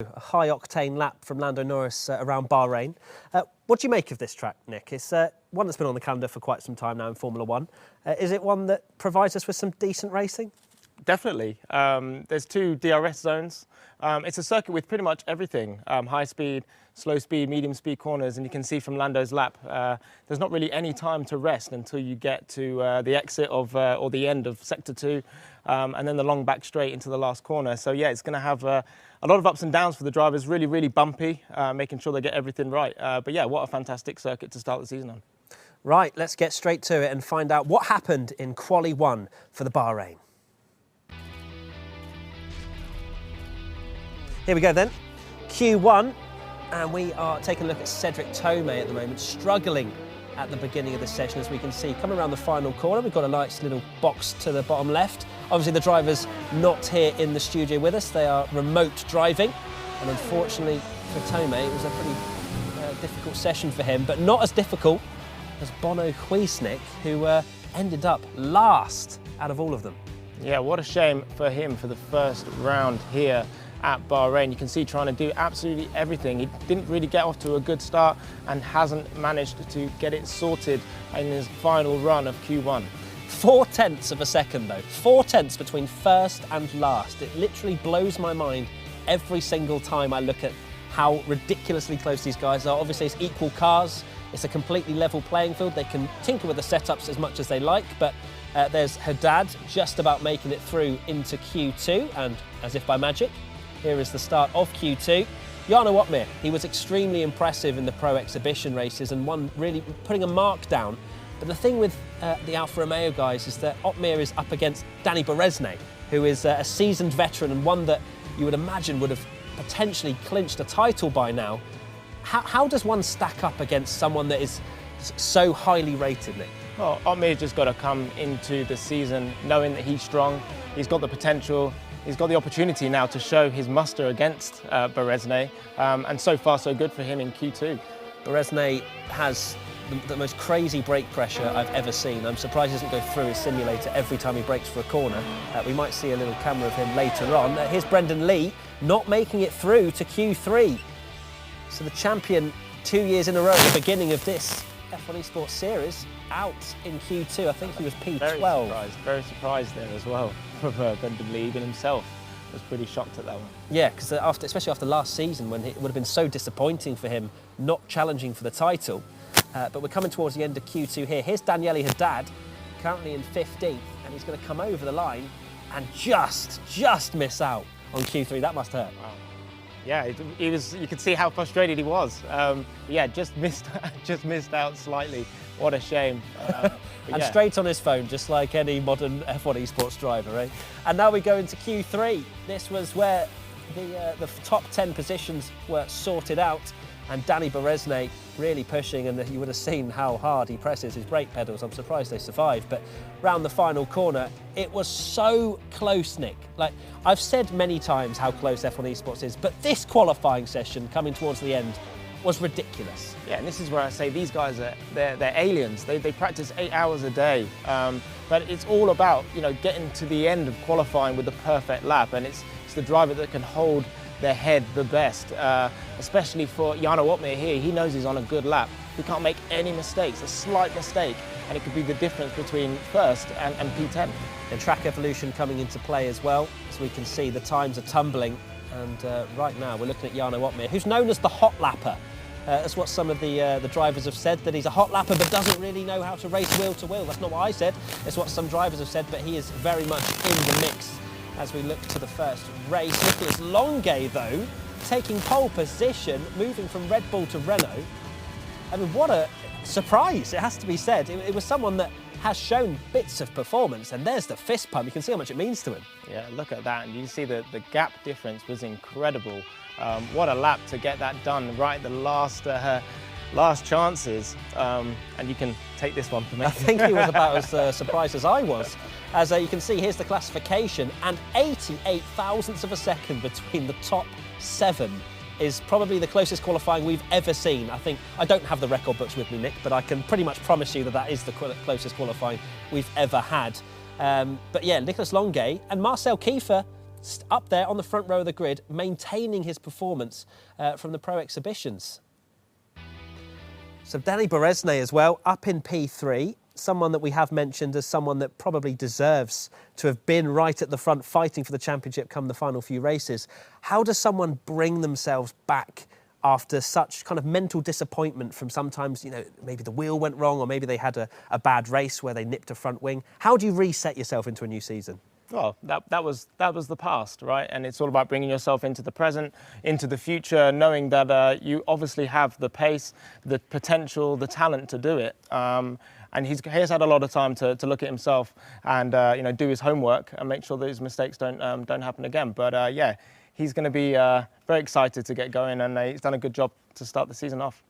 A high-octane lap from Lando Norris around Bahrain. What do you make of this track, Nick? It's one that's been on the calendar for quite some time now in Formula One. Is it one that provides us with some decent racing? Definitely. There's two DRS zones. It's a circuit with pretty much everything, high speed, slow speed, medium speed corners, and you can see from Lando's lap, there's not really any time to rest until you get to the exit of, or the end of Sector 2, and then the long back straight into the last corner. So yeah, it's going to have a lot of ups and downs for the drivers, really, really bumpy, making sure they get everything right. But yeah, what a fantastic circuit to start the season on. Right, let's get straight to it and find out what happened in Quali 1 for the Bahrain. Here we go then, Q1, and we are taking a look at Cedric Tomei at the moment, struggling at the beginning of the session, as we can see. Coming around the final corner, we've got a nice little box to the bottom left. Obviously the driver's not here in the studio with us, they are remote driving, and unfortunately for Tomei, it was a pretty difficult session for him, but not as difficult as Bono Huisnik, who ended up last out of all of them. Yeah, what a shame for him for the first round here at Bahrain. You can see trying to do absolutely everything. He didn't really get off to a good start and hasn't managed to get it sorted in his final run of Q1. 4/10 of a second though, 4/10 between first and last. It literally blows my mind every single time I look at how ridiculously close these guys are. Obviously it's equal cars, it's a completely level playing field. They can tinker with the setups as much as they like, but there's Haddad just about making it through into Q2, and as if by magic, here is the start of Q2. Jarno Opmeer, he was extremely impressive in the Pro Exhibition races and one really putting a mark down. But the thing with the Alfa Romeo guys is that Opmeer is up against Dani Bereznay, who is a seasoned veteran and one that you would imagine would have potentially clinched a title by now. How does one stack up against someone that is so highly rated, Nick? Well, Opmeer's just got to come into the season knowing that he's strong, he's got the potential, he's got the opportunity now to show his muster against Bereznay, and so far so good for him in Q2. Bereznay has the most crazy brake pressure I've ever seen. I'm surprised he doesn't go through his simulator every time he brakes for a corner. We might see a little camera of him later on. Here's Brendan Lee not making it through to Q3. So the champion 2 years in a row at the beginning of this F1 Esports series out in Q2. I think he was P12. Very surprised there as well from Brendan Lee. Even himself was pretty shocked at that one. Yeah, because especially after last season when it would have been so disappointing for him not challenging for the title. But we're coming towards the end of Q2 here. Here's Daniele Haddad, currently in 15th, and he's going to come over the line and just miss out on Q3. That must hurt. Wow. Yeah, he was. You could see how frustrated he was. Yeah, just missed out slightly. What a shame. And straight on his phone, just like any modern F1 Esports driver, right? And now we go into Q3. This was where the top 10 positions were sorted out, and Dani Bereznay really pushing, and you would have seen how hard he presses his brake pedals. I'm surprised they survived, but round the final corner, it was so close, Nick. Like, I've said many times how close F1 Esports is, but this qualifying session coming towards the end was ridiculous. Yeah, and this is where I say these guys they're aliens. They practice 8 hours a day, but it's all about, you know, getting to the end of qualifying with the perfect lap, and it's the driver that can hold their head the best, especially for Jarno Opmeer here. He knows he's on a good lap. He can't make any mistakes, a slight mistake, and it could be the difference between first and P10. And track evolution coming into play as well. As we can see, the times are tumbling, and right now we're looking at Jarno Opmeer, who's known as the hot lapper. That's what some of the drivers have said, that he's a hot lapper but doesn't really know how to race wheel to wheel. That's not what I said, it's what some drivers have said, but he is very much in the mix as we look to the first race. Nicolas Longuet, though, taking pole position, moving from Red Bull to Renault. I mean, what a surprise, it has to be said. It was someone that has shown bits of performance, and there's the fist pump. You can see how much it means to him. Yeah, look at that, and you see the gap difference was incredible. What a lap to get that done right at the last chances, and you can take this one from me. I think he was about as surprised as I was. As you can see, here's the classification, and 88 thousandths of a second between the top 7 is probably the closest qualifying we've ever seen. I don't have the record books with me, Nick, but I can pretty much promise you that that is the closest qualifying we've ever had. But yeah, Nicolas Longuet and Marcel Kiefer up there on the front row of the grid, maintaining his performance from the pro exhibitions. So Danny Beresne as well, up in P3, someone that we have mentioned as someone that probably deserves to have been right at the front fighting for the championship come the final few races. How does someone bring themselves back after such kind of mental disappointment from sometimes, you know, maybe the wheel went wrong or maybe they had a bad race where they nipped a front wing? How do you reset yourself into a new season? Well, that was the past, right? And it's all about bringing yourself into the present, into the future, knowing that you obviously have the pace, the potential, the talent to do it. And he has had a lot of time to look at himself and you know, do his homework and make sure that his mistakes don't happen again. But yeah, he's going to be very excited to get going, and he's done a good job to start the season off.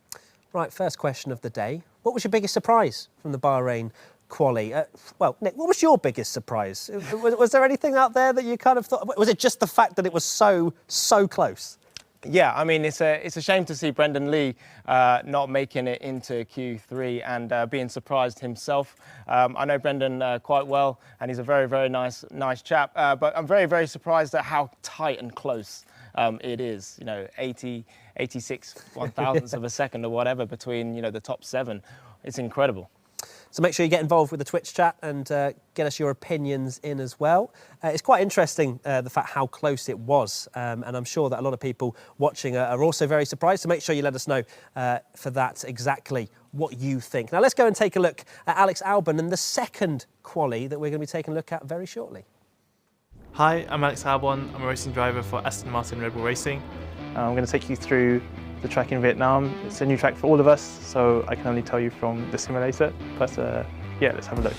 Right, first question of the day. What was your biggest surprise from the Bahrain quali? Well, Nick, what was your biggest surprise? Was there anything out there that you kind of thought, was it just the fact that it was so close? Yeah, I mean, it's a shame to see Brendan Lee not making it into Q3 and being surprised himself. I know Brendan quite well, and he's a very, very nice chap. But I'm very, very surprised at how tight and close it is. You know, 86 one-thousandths of a second or whatever between, you know, the top 7. It's incredible. So make sure you get involved with the Twitch chat and get us your opinions in as well. It's quite interesting, the fact how close it was. And I'm sure that a lot of people watching are also very surprised. So make sure you let us know for that exactly what you think. Now let's go and take a look at Alex Albon and the second quali that we're going to be taking a look at very shortly. Hi, I'm Alex Albon. I'm a racing driver for Aston Martin Red Bull Racing. I'm going to take you through the track in Vietnam. It's a new track for all of us, so I can only tell you from the simulator. But yeah, let's have a look.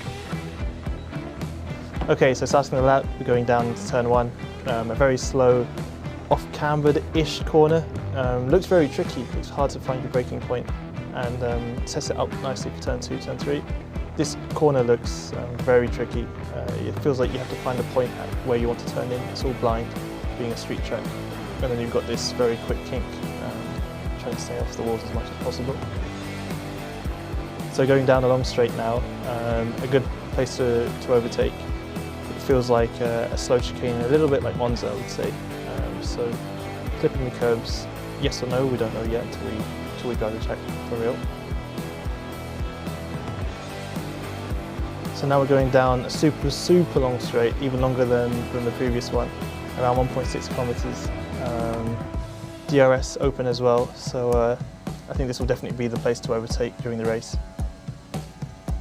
Okay, so starting the lap, we're going down into turn 1. A very slow, off-cambered-ish corner. Looks very tricky. It's hard to find your braking point, and sets it up nicely for turn 2, turn 3. This corner looks very tricky. It feels like you have to find a point at where you want to turn in. It's all blind, being a street track. And then you've got this very quick kink, trying to stay off the walls as much as possible. So going down a long straight now, a good place to overtake. It feels like a slow chicane, a little bit like Monza, I would say. So clipping the curbs, yes or no, we don't know yet until we drive the track for real. So now we're going down a super long straight, even longer than the previous one, around 1.6 kilometers. DRS open as well, so I think this will definitely be the place to overtake during the race.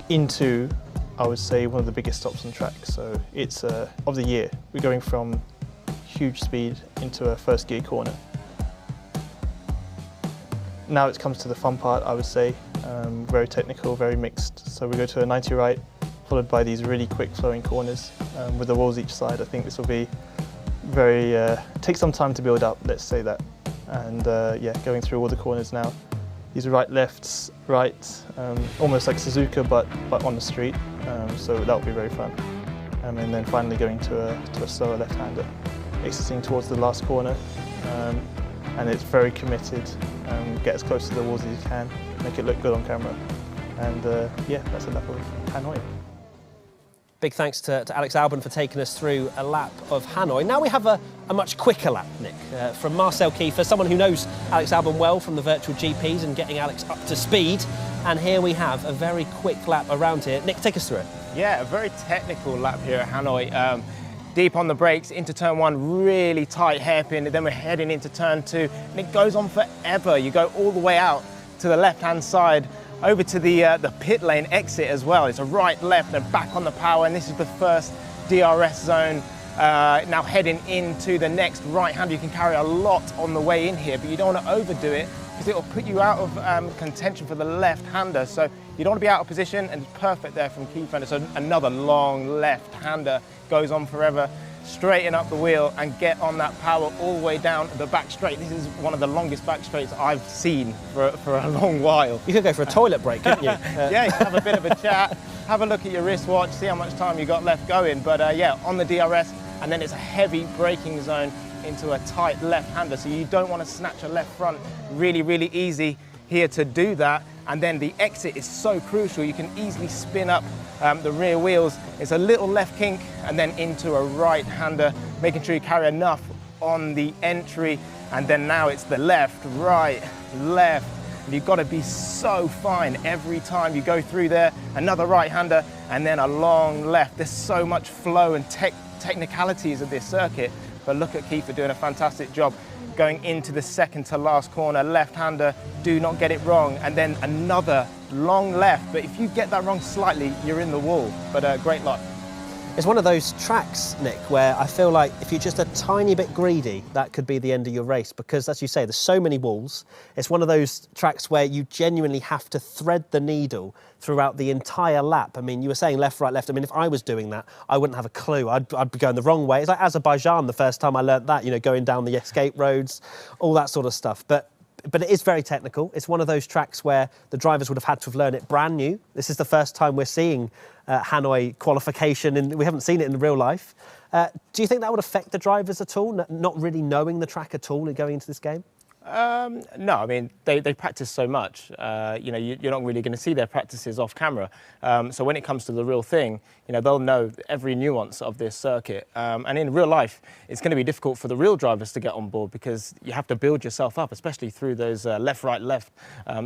Into, I would say, one of the biggest stops on track, so it's of the year. We're going from huge speed into a first gear corner. Now it comes to the fun part, I would say. Very technical, very mixed. So we go to a 90 right, followed by these really quick flowing corners with the walls each side. I think this will be very, take some time to build up, let's say that. And yeah, going through all the corners now. These are right, lefts, right, almost like Suzuka, but on the street. So that'll be very fun. And then finally going to a slower left-hander, exiting towards the last corner. And it's very committed. Get as close to the walls as you can, make it look good on camera. And yeah, that's a lap of Hanoi. Big thanks to Alex Albon for taking us through a lap of Hanoi. Now we have a much quicker lap, Nick, from Marcel Kiefer, someone who knows Alex Albon well from the virtual GPs and getting Alex up to speed. And here we have a very quick lap around here. Nick, take us through it. Yeah, a very technical lap here at Hanoi. Deep on the brakes, into turn 1, really tight hairpin, and then we're heading into turn 2, and it goes on forever. You go all the way out to the left-hand side, over to the pit lane exit as well. It's a right, left, and back on the power, and this is the first DRS zone. Now heading into the next right-hand. You can carry a lot on the way in here, but you don't want to overdo it because it will put you out of contention for the left-hander. So you don't want to be out of position, and it's perfect there from Kiefer. So another long left-hander goes on forever. Straighten up the wheel and get on that power all the way down the back straight. This is one of the longest back straights I've seen for a long while. You could go for a toilet break, couldn't you? Yeah, you can have a bit of a chat, have a look at your wristwatch, see how much time you got left going. But yeah, on the DRS, and then it's a heavy braking zone into a tight left-hander. So you don't want to snatch a left front really, really easy. here to do that. And then the exit is so crucial. You can easily spin up the rear wheels. It's a little left kink and then into a right-hander, making sure you carry enough on the entry. And then now it's the left, right, left. And you've got to be so fine every time you go through there. Another right-hander and then a long left. There's so much flow and technicalities of this circuit. But look at Kiefer doing a fantastic job. Going into the second to last corner, left-hander, do not get it wrong. And then another long left. But if you get that wrong slightly, you're in the wall. But great luck. It's one of those tracks, Nick, where I feel like if you're just a tiny bit greedy, that could be the end of your race because, as you say, there's so many walls. It's one of those tracks where you genuinely have to thread the needle throughout the entire lap. I mean, you were saying left, right, left. I mean, if I was doing that, I wouldn't have a clue. I'd be going the wrong way. It's like Azerbaijan the first time I learnt that, you know, going down the escape roads, all that sort of stuff. But it is very technical. It's one of those tracks where the drivers would have had to have learned it brand new. This is the first time we're seeing Hanoi qualification, and we haven't seen it in real life. Do you think that would affect the drivers at all, not really knowing the track at all and going into this game? No, I mean, they practice so much, you know, you're not really going to see their practices off camera. So when it comes to the real thing, you know, they'll know every nuance of this circuit. And in real life, it's going to be difficult for the real drivers to get on board because you have to build yourself up, especially through those left, right, left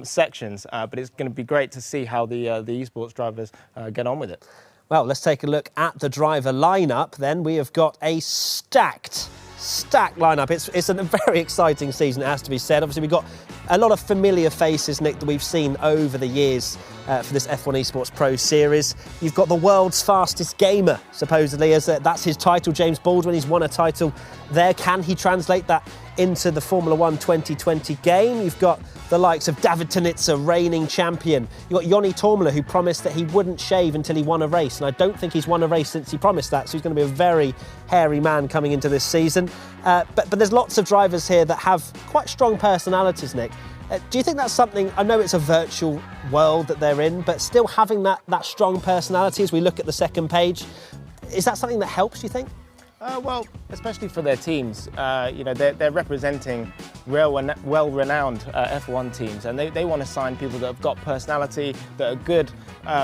sections. But it's going to be great to see how the esports drivers get on with it. Well, let's take a look at the driver lineup then. We have got a stacked lineup. It's a very exciting season, it has to be said. Obviously, we've got a lot of familiar faces, Nick, that we've seen over the years for this F1 Esports Pro Series. You've got the world's fastest gamer, supposedly, as that's his title, James Baldwin. He's won a title there. Can he translate that into the Formula 1 2020 game? You've got the likes of David Tanitsa, reigning champion. You've got Joni Tormula, who promised that he wouldn't shave until he won a race, and I don't think he's won a race since he promised that, so he's going to be a very hairy man coming into this season. But there's lots of drivers here that have quite strong personalities, Nick. Do you think that's something, I know it's a virtual world that they're in, but still having that strong personality as we look at the second page, is that something that helps, you think? Well, especially for their teams, you know, they're representing well-renowned F1 teams, and they want to sign people that have got personality, that are good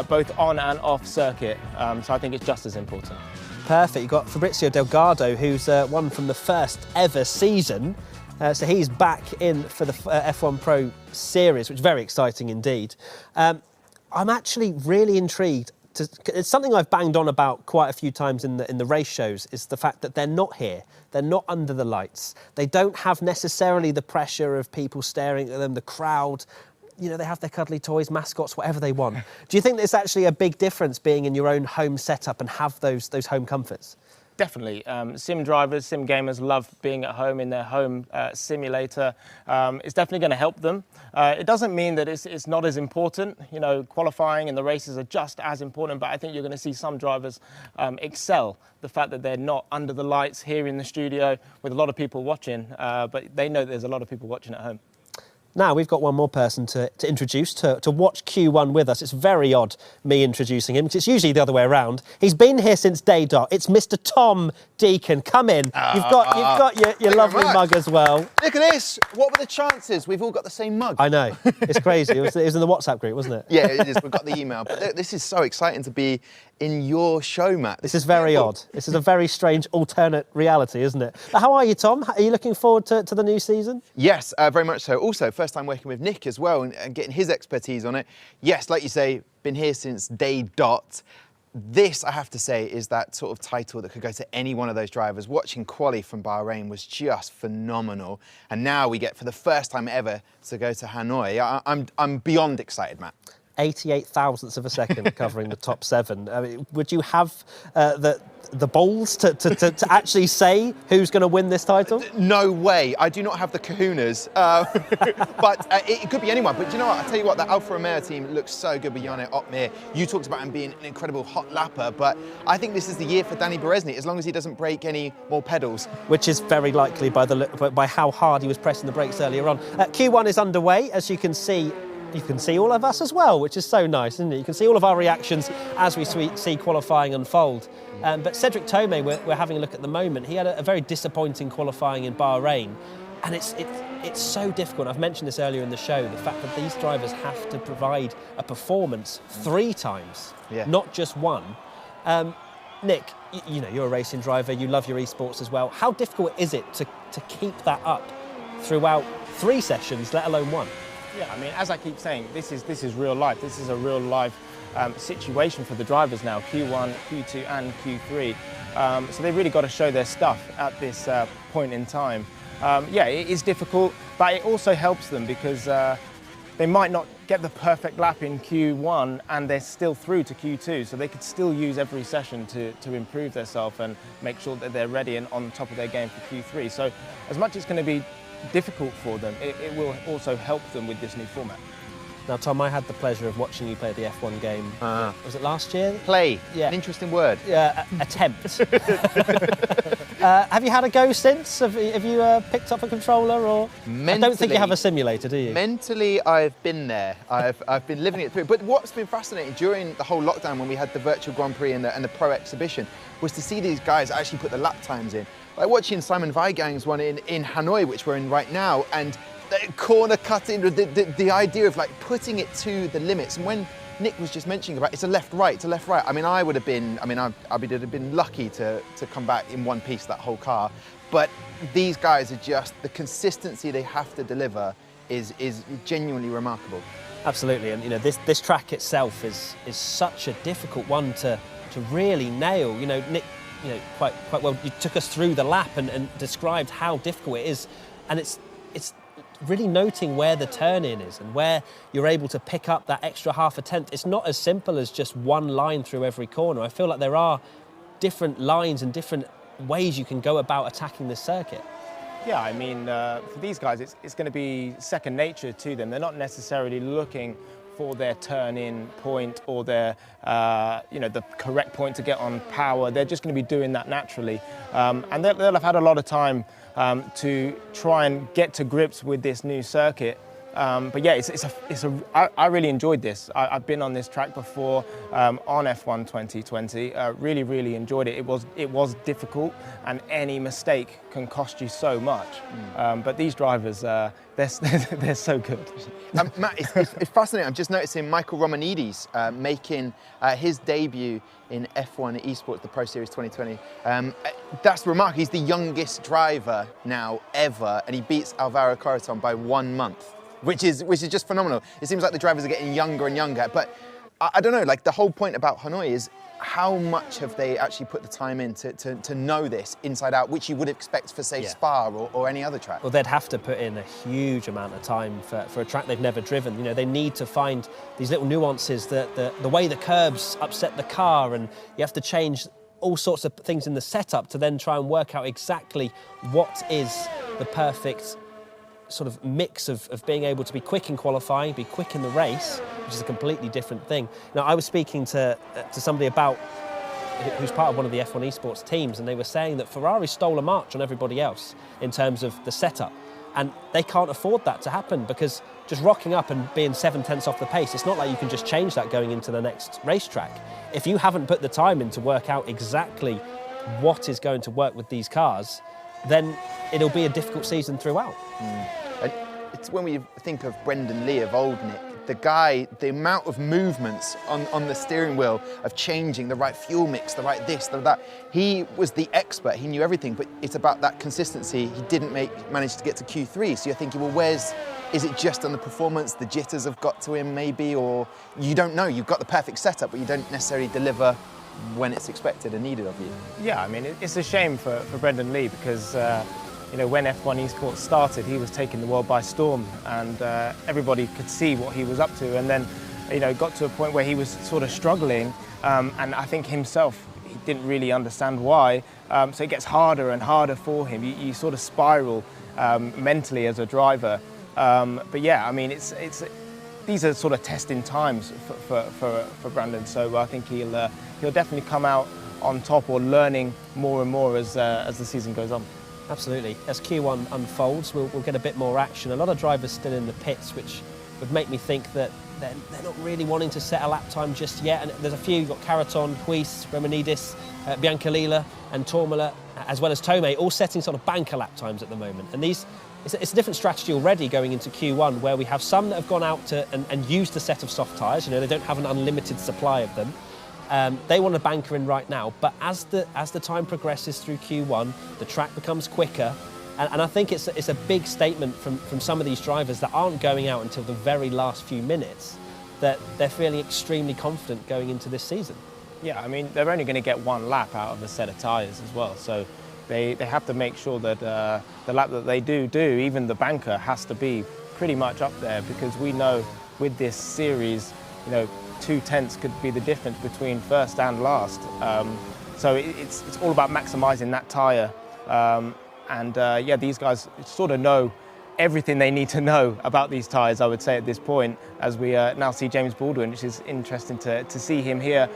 both on and off circuit. So I think it's just as important. Perfect. You've got Fabrizio Delgado, who's won from the first ever season. So he's back in for the F1 Pro Series, which is very exciting indeed. I'm actually really intrigued. It's something I've banged on about quite a few times in the race shows, is the fact that they're not here. They're not under the lights. They don't have necessarily the pressure of people staring at them, the crowd. You know, they have their cuddly toys, mascots, whatever they want. Do you think there's actually a big difference being in your own home setup and have those home comforts? Definitely. Sim drivers, sim gamers love being at home in their home simulator. It's definitely going to help them. It doesn't mean that it's not as important. You know, qualifying and the races are just as important, but I think you're going to see some drivers excel. The fact that they're not under the lights here in the studio with a lot of people watching, but they know that there's a lot of people watching at home. Now, we've got one more person to introduce, to watch Q1 with us. It's very odd, me introducing him, because it's usually the other way around. He's been here since day dot. It's Mr. Tom Deacon. Come in. You've got your lovely mug as well. Look at this. What were the chances? We've all got the same mug. I know. It's crazy. It was in the WhatsApp group, wasn't it? Yeah, it is. We've got the email. But this is so exciting to be in your show, Matt. This is very odd. This is a very strange alternate reality, isn't it? But how are you, Tom? Are you looking forward to the new season? Yes, very much so. Also, first time working with Nick as well and getting his expertise on it. Yes, like you say, been here since day dot. This, I have to say, is that sort of title that could go to any one of those drivers. Watching quali from Bahrain was just phenomenal. And now we get, for the first time ever, to go to Hanoi. I'm beyond excited, Matt. 88 thousandths of a second covering the top seven. I mean, would you have the balls to actually say who's going to win this title? No way. I do not have the kahunas. But it could be anyone. But do you know what? I'll tell you what, the Alfa Romeo team looks so good with Jarno Opmeer. You talked about him being an incredible hot lapper, but I think this is the year for Danny Berezny, as long as he doesn't break any more pedals. Which is very likely by how hard he was pressing the brakes earlier on. Q1 is underway, as you can see. You can see all of us as well, which is so nice, isn't it? You can see all of our reactions as we see qualifying unfold. But Cedric Tomei, we're having a look at the moment. He had a very disappointing qualifying in Bahrain. And it's so difficult. I've mentioned this earlier in the show, the fact that these drivers have to provide a performance 3 times, not just one. Nick, you know, you're a racing driver, you love your esports as well. How difficult is it to keep that up throughout 3 sessions, let alone 1? Yeah, I mean, as I keep saying, this is real life. This is a real life situation for the drivers now, Q1, Q2 and Q3. So they've really got to show their stuff at this point in time. Yeah, it is difficult, but it also helps them because they might not get the perfect lap in Q1 and they're still through to Q2, so they could still use every session to improve themselves and make sure that they're ready and on top of their game for Q3. So as much as it's going to be difficult for them, it will also help them with this new format. Now, Tom, I had the pleasure of watching you play the F1 game. Was it last year? Play, yeah. An interesting word. Yeah, attempt. Have you had a go since? Have you picked up a controller? Or Mentally, I don't think you have a simulator, do you? Mentally, I've been there. I've been living it through. But what's been fascinating during the whole lockdown when we had the virtual Grand Prix and the Pro Exhibition was to see these guys actually put the lap times in. Like watching Simon Weigand's one in Hanoi, which we're in right now, and the corner cutting, the idea of like putting it to the limits. And when Nick was just mentioning about it's a left-right, it's a left-right. I mean, I would have been lucky to come back in one piece that whole car. But these guys are just, the consistency they have to deliver is genuinely remarkable. Absolutely, and you know this track itself is such a difficult one to really nail. You know, Nick, you know, quite well. You took us through the lap and described how difficult it is, and it's really noting where the turn-in is and where you're able to pick up that extra half a tenth. It's not as simple as just one line through every corner. I feel like there are different lines and different ways you can go about attacking this circuit. Yeah, I mean, for these guys, it's going to be second nature to them. They're not necessarily looking for their turn-in point or their, the correct point to get on power. They're just going to be doing that naturally. And they'll have had a lot of time to try and get to grips with this new circuit. But yeah, I really enjoyed this. I've been on this track before on F1 2020. Really, really enjoyed it. It was difficult, and any mistake can cost you so much. But these drivers, they're so good. Matt, it's fascinating. I'm just noticing Michael Romanidis making his debut in F1 Esports, the Pro Series 2020. That's remarkable. He's the youngest driver now ever, and he beats Alvaro Correton by 1 month. Which is just phenomenal. It seems like the drivers are getting younger and younger, but I don't know, like the whole point about Hanoi is how much have they actually put the time in to know this inside out, which you would expect for, say, Spa or any other track? Well, they'd have to put in a huge amount of time for a track they've never driven. You know, they need to find these little nuances, the way the curbs upset the car, and you have to change all sorts of things in the setup to then try and work out exactly what is the perfect sort of mix of being able to be quick in qualifying, be quick in the race, which is a completely different thing. Now, I was speaking to somebody about who's part of one of the F1 Esports teams, and they were saying that Ferrari stole a march on everybody else in terms of the setup, and they can't afford that to happen because just rocking up and being 7 tenths off the pace, it's not like you can just change that going into the next racetrack. If you haven't put the time in to work out exactly what is going to work with these cars, then it'll be a difficult season throughout. And it's when we think of Brendan Lee of old, Nick, the amount of movements on the steering wheel of changing the right fuel mix, the right this, the that. He was the expert, he knew everything, but it's about that consistency. He didn't manage to get to Q3, so you're thinking, well, is it just on the performance, the jitters have got to him maybe, or you don't know, you've got the perfect setup, but you don't necessarily deliver when it's expected and needed of you. Yeah, I mean, it's a shame for Brendan Lee because when F1 Esports started, he was taking the world by storm, and everybody could see what he was up to. And then, got to a point where he was sort of struggling, and I think himself, he didn't really understand why. So it gets harder and harder for him. You sort of spiral mentally as a driver. But yeah, I mean, these are sort of testing times for Brandon. So I think he'll definitely come out on top or learning more and more as the season goes on. Absolutely. As Q1 unfolds, we'll get a bit more action. A lot of drivers still in the pits, which would make me think that they're not really wanting to set a lap time just yet. And there's a few, you've got Karaton, Huis, Romanidis, Biancalila and Tormala, as well as Tomei, all setting sort of banker lap times at the moment. And it's a different strategy already going into Q1, where we have some that have gone out and used a set of soft tyres. You know, they don't have an unlimited supply of them. They want to banker in right now, but as the time progresses through Q1, the track becomes quicker. And I think it's a big statement from some of these drivers that aren't going out until the very last few minutes, that they're feeling extremely confident going into this season. Yeah, I mean, they're only going to get one lap out of a set of tyres as well. So they have to make sure that the lap that they do, even the banker, has to be pretty much up there, because we know with this series, you know, 2 tenths could be the difference between first and last. So it's all about maximising that tyre. Yeah, these guys sort of know everything they need to know about these tyres, I would say, at this point, as we now see James Baldwin, which is interesting to see him here.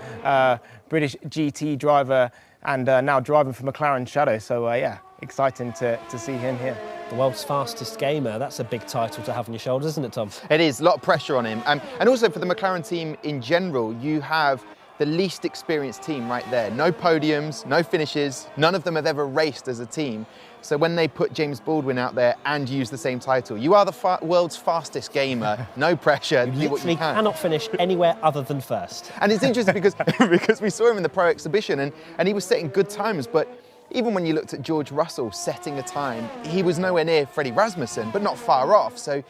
British GT driver and now driving for McLaren Shadow. So yeah, exciting to see him here. The world's fastest gamer, that's a big title to have on your shoulders, isn't it, Tom? It is, a lot of pressure on him. And also for the McLaren team in general, you have the least experienced team right there. No podiums, no finishes, none of them have ever raced as a team. So when they put James Baldwin out there and use the same title, you are the world's fastest gamer, no pressure, You literally cannot finish anywhere other than first. And it's interesting because we saw him in the Pro Exhibition and he was setting good times, but even when you looked at George Russell setting a time, he was nowhere near Freddie Rasmussen, but not far off. So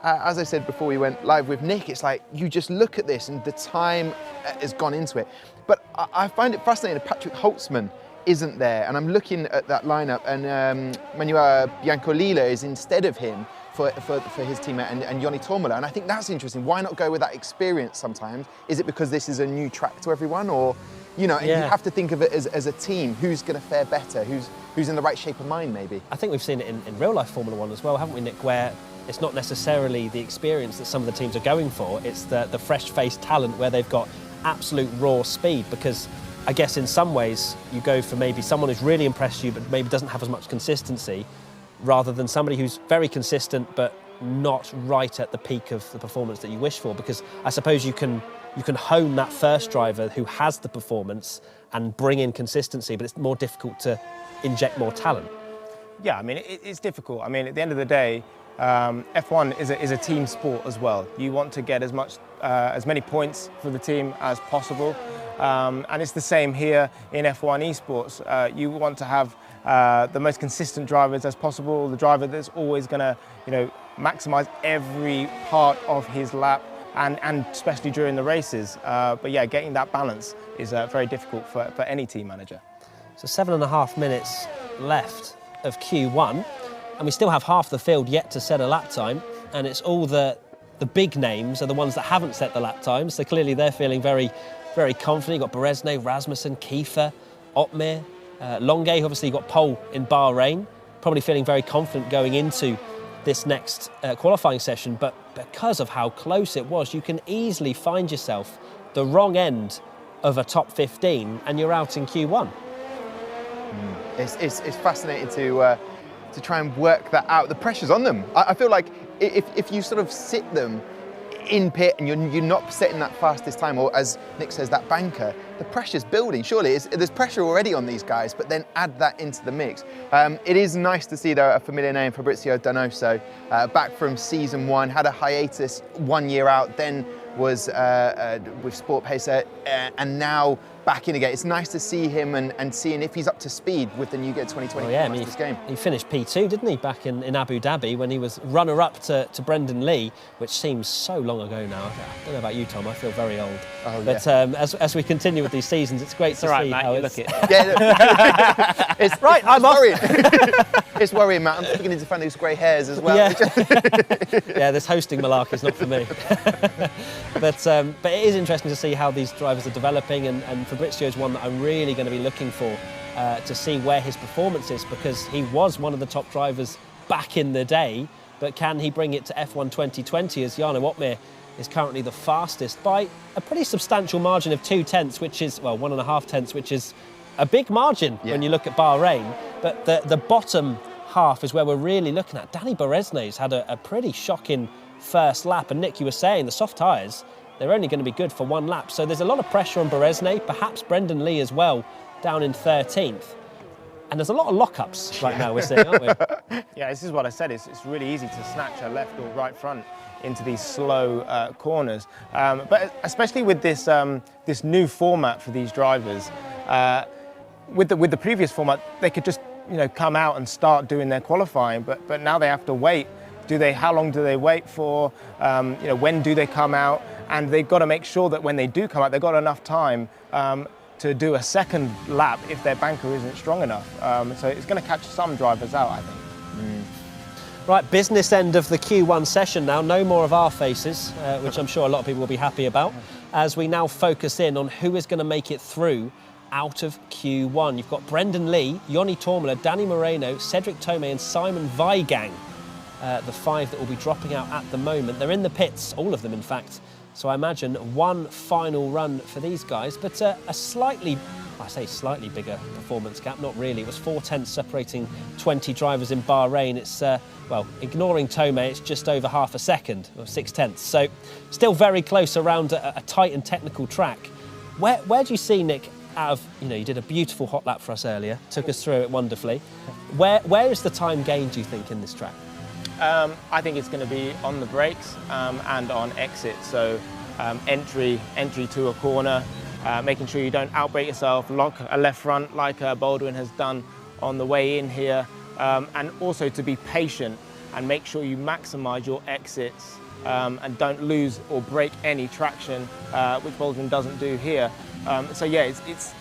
as I said before we went live with Nick, it's like you just look at this and the time has gone into it. But I find it fascinating that Patrick Holtzman isn't there, and I'm looking at that lineup, and Manuel Biancalila is instead of him for his teammate, and Joni Tormala, and I think that's interesting. Why not go with that experience sometimes? Is it because this is a new track to everyone, or you know, you have to think of it as a team? Who's going to fare better? Who's in the right shape of mind, maybe? I think we've seen it in real life Formula One as well, haven't we, Nick? Where it's not necessarily the experience that some of the teams are going for. It's the fresh-faced talent where they've got absolute raw speed, because I guess in some ways you go for maybe someone who's really impressed you but maybe doesn't have as much consistency, rather than somebody who's very consistent but not right at the peak of the performance that you wish for. Because I suppose you can hone that first driver who has the performance and bring in consistency, but it's more difficult to inject more talent. Yeah, I mean, it's difficult. I mean, at the end of the day, F1 is a team sport as well. You want to get as many points for the team as possible, and it's the same here in F1 Esports. You want to have the most consistent drivers as possible, the driver that's always going to, maximise every part of his lap, and especially during the races. But yeah, getting that balance is very difficult for any team manager. So 7.5 minutes left of Q1. And we still have half the field yet to set a lap time, and it's all the big names are the ones that haven't set the lap time. So clearly they're feeling very, very confident. You've got Berezne, Rasmussen, Kiefer, Otmir, Longuet, obviously got pole in Bahrain, probably feeling very confident going into this next qualifying session. But because of how close it was, you can easily find yourself the wrong end of a top 15 and you're out in Q1. It's fascinating to try and work that out. The pressure's on them. I feel like if you sort of sit them in pit and you're not setting that fastest time, or as Nick says, that banker, the pressure's building. Surely there's pressure already on these guys, but then add that into the mix. It is nice to see, though, a familiar name, Fabrizio Donoso, back from season 1, had a hiatus 1 year out, then was with Sport Pacer, and now back in again. It's nice to see him and seeing if he's up to speed with the new 2020 Masters game. He finished P2, didn't he, back in Abu Dhabi when he was runner-up to Brendan Lee, which seems so long ago now. I don't know about you, Tom, I feel very old. Oh, but as we continue with these seasons, it's great to see how it's... Yeah, it's right, I'm off. worrying. It's worrying, Matt. I'm beginning to find these grey hairs as well. Yeah, this hosting malarkey is not for me. But it is interesting to see how these drivers are developing, and Fabrizio is one that I'm really going to be looking for to see where his performance is, because he was one of the top drivers back in the day, but can he bring it to F1 2020 as Jarno Otmir is currently the fastest by a pretty substantial margin of 2 tenths, which is, well, 1.5 tenths, which is a big margin when you look at Bahrain. But the bottom half is where we're really looking at. Danny Berezne's had a pretty shocking first lap. And Nick, you were saying the soft tyres, they're only going to be good for one lap. So there's a lot of pressure on Beresne, perhaps Brendan Lee as well, down in 13th. And there's a lot of lockups right now, we're seeing, aren't we? Yeah, this is what I said. It's really easy to snatch a left or right front into these slow corners. But especially with this this new format for these drivers, with the previous format, they could just come out and start doing their qualifying. But now they have to wait. How long do they wait for? When do they come out? And they've got to make sure that when they do come out, they've got enough time to do a second lap if their banker isn't strong enough. So it's going to catch some drivers out, I think. Right, business end of the Q1 session now. No more of our faces, which I'm sure a lot of people will be happy about, as we now focus in on who is going to make it through out of Q1. You've got Brendan Lee, Yoni Tormela, Danny Moreno, Cedric Tomei and Simon Weigang, the 5 that will be dropping out at the moment. They're in the pits, all of them in fact, so I imagine one final run for these guys, but a slightly bigger performance gap, not really. It was 4 tenths separating 20 drivers in Bahrain. It's, well, ignoring Tomei, it's just over half a second, or 6 tenths. So still very close around a tight and technical track. Where do you see, Nick, out of, you did a beautiful hot lap for us earlier, took us through it wonderfully. Where is the time gain, do you think, in this track? I think it's going to be on the brakes and on exit. So entry to a corner, making sure you don't outbrake yourself, lock a left front like Baldwin has done on the way in here, and also to be patient and make sure you maximise your exits and don't lose or break any traction, which Baldwin doesn't do here. So yeah, it's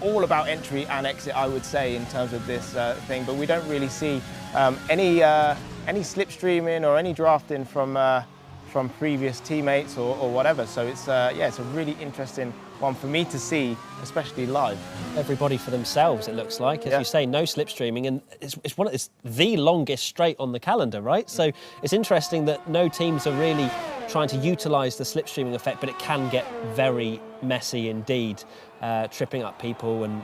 all about entry and exit, I would say, in terms of this thing. But we don't really see any slipstreaming or any drafting from previous teammates or whatever. So it's it's a really interesting one for me to see, especially live. Everybody for themselves, it looks like. As you say, no slipstreaming, and it's the longest straight on the calendar, right? So it's interesting that no teams are really trying to utilise the slipstreaming effect, but it can get very messy indeed, tripping up people and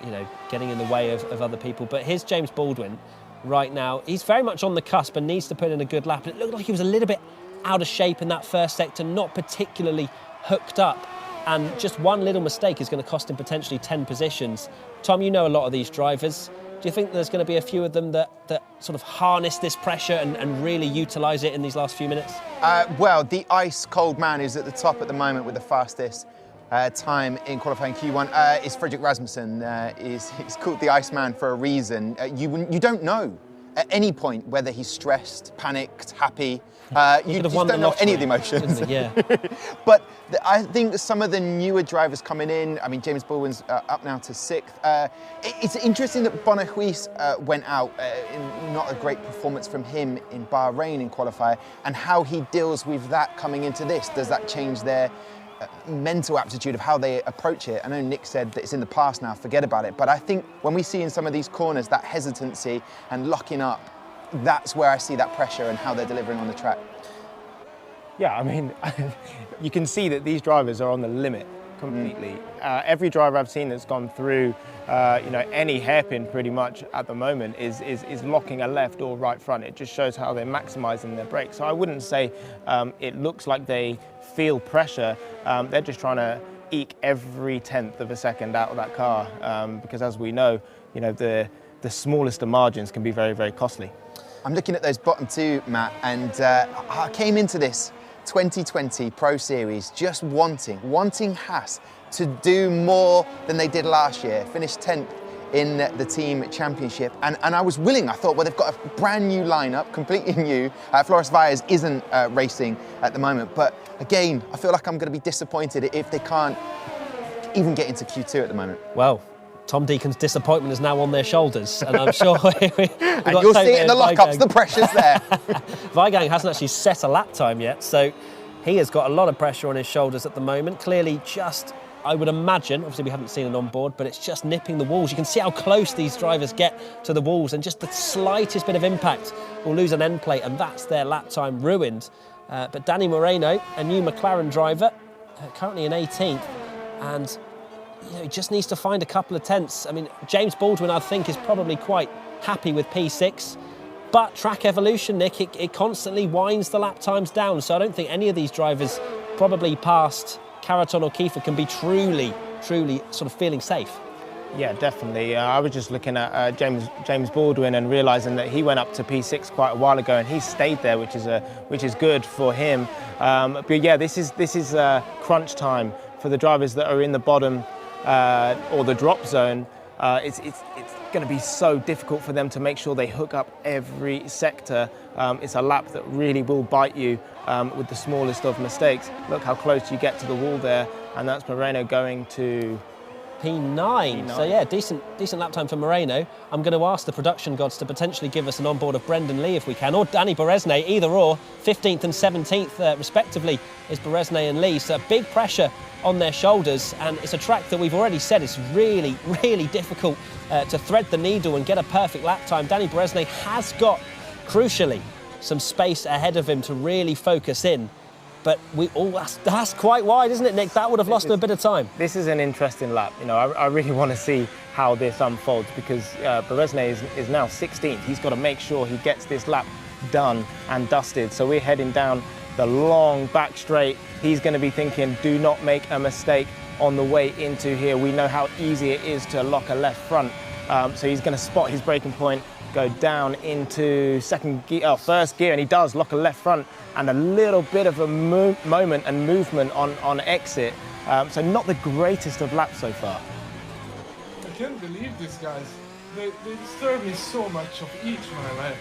getting in the way of other people. But here's James Baldwin right now. He's very much on the cusp and needs to put in a good lap. It looked like he was a little bit out of shape in that first sector, not particularly hooked up. And just one little mistake is going to cost him potentially 10 positions. Tom, you know a lot of these drivers. Do you think there's going to be a few of them that sort of harness this pressure and really utilise it in these last few minutes? Well, the ice cold man who's at the top at the moment with the fastest time in qualifying Q1 is Fredrik Rasmussen. He's called the Iceman for a reason. You don't know at any point whether he's stressed, panicked, happy. You just don't know any of the emotions. Yeah. But I think some of the newer drivers coming in, I mean, James Baldwin's up now to 6th. It's interesting that Bonahuis went out, not a great performance from him in Bahrain in qualifier, and how he deals with that coming into this. Does that change their mental aptitude of how they approach it? I know Nick said that it's in the past now, forget about it. But I think when we see in some of these corners that hesitancy and locking up, that's where I see that pressure and how they're delivering on the track. Yeah, I mean, you can see that these drivers are on the limit completely. Every driver I've seen that's gone through, any hairpin pretty much at the moment is locking a left or right front. It just shows how they're maximising their brakes. So I wouldn't say it looks like they feel pressure. They're just trying to eke every 10th of a second out of that car, because as we know, the smallest of margins can be very, very costly. I'm looking at those bottom 2, Matt, and I came into this 2020 Pro Series just wanting Haas to do more than they did last year, finished 10th in the team championship, and I was willing. I thought, well, they've got a brand new lineup, completely new. Floris Vyers isn't racing at the moment, but again, I feel like I'm going to be disappointed if they can't even get into Q2 at the moment. Well, Tom Deacon's disappointment is now on their shoulders, and I'm sure and you'll see it in the lockups, the pressure's there. Weigang hasn't actually set a lap time yet, so he has got a lot of pressure on his shoulders at the moment. Clearly just, I would imagine, obviously we haven't seen it on board, but it's just nipping the walls. You can see how close these drivers get to the walls, and just the slightest bit of impact will lose an end plate, and that's their lap time ruined. But Danny Moreno, a new McLaren driver, currently in 18th, and he just needs to find a couple of tenths. I mean, James Baldwin, I think, is probably quite happy with P6, But track evolution, Nick, it constantly winds the lap times down. So I don't think any of these drivers, probably past Caraton or Kiefer, can be truly sort of feeling safe. Yeah, definitely. I was just looking at James Baldwin and realising that he went up to P6 quite a while ago, and he stayed there, which is good for him. But yeah, this is crunch time for the drivers that are in the bottom or the drop zone. It's going to be so difficult for them to make sure they hook up every sector. It's a lap that really will bite you with the smallest of mistakes. Look how close you get to the wall there, and that's Moreno going to P9. So yeah, decent lap time for Moreno. I'm going to ask the production gods to potentially give us an onboard of Brendan Lee if we can, or Danny Beresnay, either or. 15th and 17th respectively is Beresnay and Lee. So big pressure on their shoulders, and it's a track that we've already said is really difficult to thread the needle and get a perfect lap time. Danny Beresnay has got, crucially, some space ahead of him to really focus in. But that's quite wide, isn't it, Nick? That would have lost him a bit of time. This is an interesting lap. You know, I really want to see how this unfolds, because Beresnay is now 16th. He's got to make sure he gets this lap done and dusted. So we're heading down the long back straight. He's going to be thinking, do not make a mistake on the way into here. We know how easy it is to lock a left front. So he's going to spot his braking point, go down into first gear, and he does lock a left front, and a little bit of a moment and movement on exit. So not the greatest of laps so far. I can't believe these guys. They disturb me so much of each when I lap.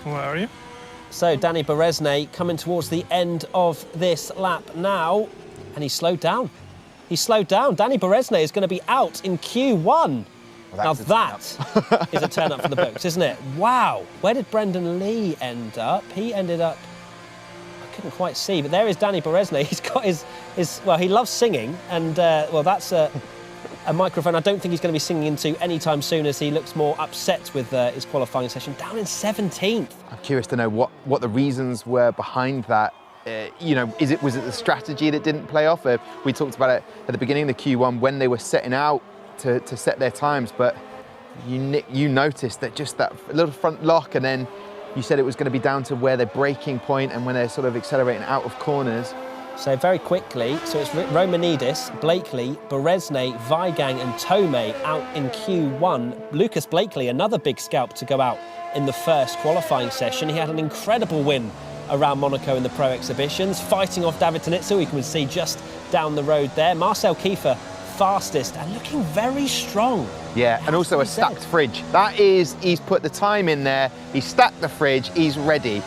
Where are you? So Danny Beresnay coming towards the end of this lap now, and he's slowed down. He's slowed down. Danny Beresnay is going to be out in Q1. Now that is a turn up for the books, isn't it? Wow. Where did Brendan Lee end up? He ended up, I couldn't quite see, but there is Danny Beresnay. He's got his well, he loves singing, and well, that's a microphone I don't think he's going to be singing into anytime soon, as he looks more upset with his qualifying session. Down in 17th. I'm curious to know what the reasons were behind that. You know, was it the strategy that didn't play off? We talked about it at the beginning of the Q1 when they were setting out to set their times, but you noticed that just that little front lock, and then you said it was going to be down to where their braking point and when they're sort of accelerating out of corners. So very quickly, so it's Romanidis, Blakely, Beresnay, Vigang and Tomei out in Q1. Lucas Blakely, another big scalp to go out in the first qualifying session. He had an incredible win around Monaco in the Pro Exhibitions, fighting off David Tonitzel, you can see just down the road there. Marcel Kiefer, fastest and looking very strong. Yeah, and also a stacked fridge. That is, he's put the time in there, he's stacked the fridge, he's ready.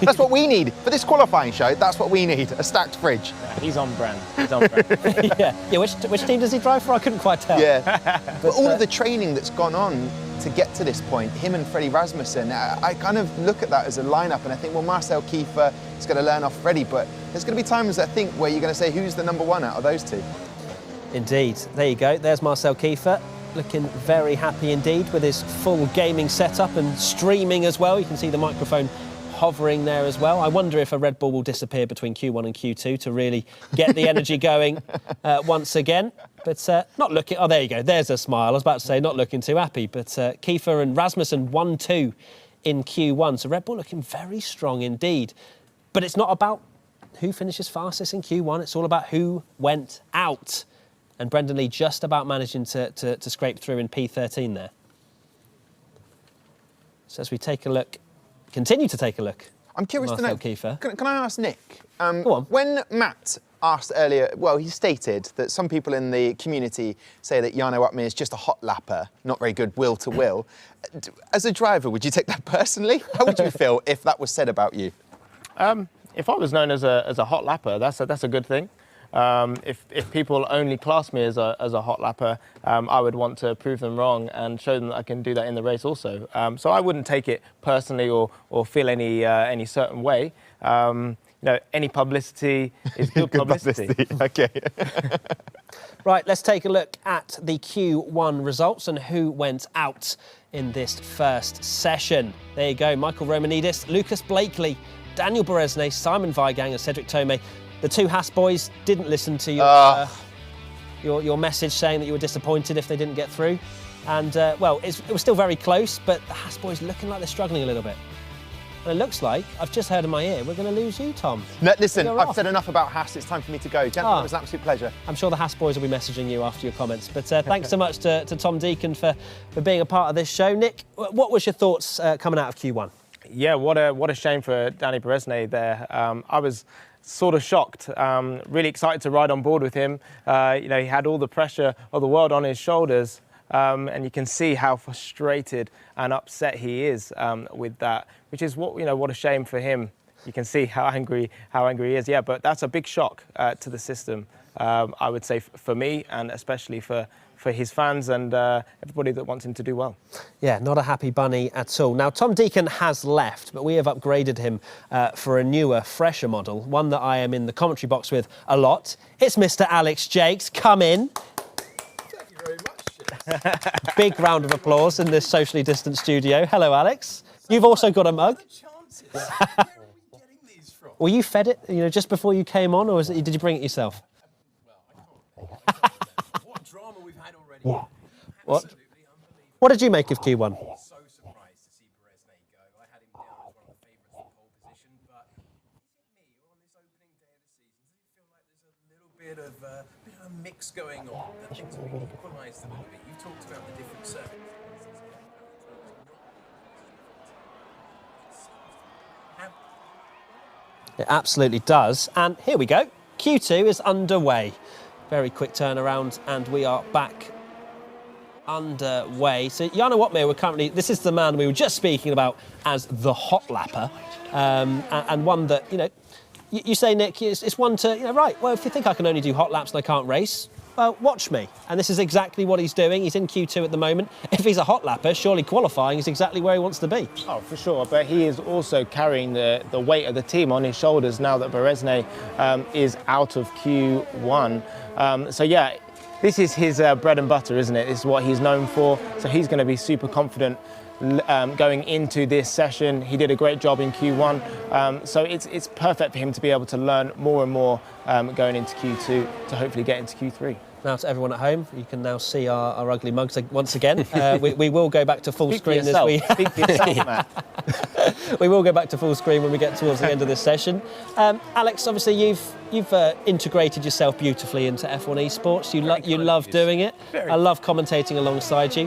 That's what we need for this qualifying show. That's what we need, a stacked fridge. Yeah, he's on brand. He's on brand. Yeah. Which team does he drive for? I couldn't quite tell. Yeah. But all of the training that's gone on to get to this point, him and Freddie Rasmussen, I kind of look at that as a lineup, and I think, well, Marcel Kiefer is going to learn off Freddie, but there's going to be times, I think, where you're going to say who's the number one out of those two. Indeed. There you go. There's Marcel Kiefer, looking very happy indeed with his full gaming setup and streaming as well. You can see the microphone hovering there as well. I wonder if a Red Bull will disappear between Q1 and Q2 to really get the energy going once again. But not looking... Oh, there you go. There's a smile. I was about to say not looking too happy. But Kiefer and Rasmussen 1-2 in Q1. So Red Bull looking very strong indeed. But it's not about who finishes fastest in Q1. It's all about who went out. And Brendan Lee just about managing to scrape through in P13 there. So as we take a look, continue to take a look. I'm curious to know, Kiefer. Can I ask Nick? Go on. When Matt asked earlier, well, he stated that some people in the community say that Jarno Upme is just a hot lapper, not very good will to will. As a driver, would you take that personally? How would you feel if that was said about you? If I was known as a hot lapper, that's a good thing. If people only class me as a hot lapper, I would want to prove them wrong and show them that I can do that in the race also. So I wouldn't take it personally or feel any certain way. You know, any publicity is good publicity. Okay. Right, let's take a look at the Q1 results and who went out in this first session. There you go, Michael Romanidis, Lucas Blakely, Daniel Beresnay, Simon Vigang and Cedric Tomei. The two Haas boys didn't listen to your message saying that you were disappointed if they didn't get through. And, well, it was still very close, but the Haas boys looking like they're struggling a little bit. And it looks like, I've just heard in my ear, we're going to lose you, Tom. No, listen, You're I've off. said enough about Haas. It's time for me to go. Gentlemen, it was an absolute pleasure. I'm sure the Haas boys will be messaging you after your comments. But thanks so much to Tom Deacon for being a part of this show. Nick, what was your thoughts coming out of Q1? Yeah, what a shame for Danny Beresnay there. I was sort of shocked, really excited to ride on board with him. You know, he had all the pressure of the world on his shoulders. And you can see how frustrated and upset he is with that, which is what a shame for him. You can see how angry he is. Yeah, but that's a big shock to the system. I would say for me, and especially for his fans and everybody that wants him to do well. Yeah, not a happy bunny at all. Now, Tom Deacon has left, but we have upgraded him for a newer, fresher model, one that I am in the commentary box with a lot. It's Mr. Alex Jakes. Come in. Thank you very much. Big round of applause in this socially distant studio. Hello, Alex. You've also got a mug. Where are we getting these from? Well, you fed it, just before you came on, or did you bring it yourself? Well, I can't. What drama we've had already. Yeah. What? Absolutely unbelievable. What did you make of Q1? So surprised to see Beresnay go. I had him down as one of the favourites for pole position, but is it me, or on this opening day of the season, does it feel like there's a little bit of a mix going on? That things have been equalised a little bit. You've talked about the different circuits. It absolutely does. And here we go. Q2 is underway. Very quick turnaround, and we are back underway. So Jarno Wotmere, this is the man we were just speaking about as the hot lapper, and one that, you say, Nick, it's one to, right, well, if you think I can only do hot laps and I can't race, well, watch me. And this is exactly what he's doing. He's in Q2 at the moment. If he's a hot lapper, surely qualifying is exactly where he wants to be. Oh, for sure. But he is also carrying the weight of the team on his shoulders now that Beresnay is out of Q1. So, yeah, this is his bread and butter, isn't it? This is what he's known for. So he's going to be super confident going into this session. He did a great job in Q1. So it's perfect for him to be able to learn more and more going into Q2 to hopefully get into Q3. Now to everyone at home, you can now see our ugly mugs once again. We will go back to full screen as we... Speak for yourself, Matt. We will go back to full screen when we get towards the end of this session. Alex, obviously you've integrated yourself beautifully into F1 Esports. You love doing it. I love commentating alongside you.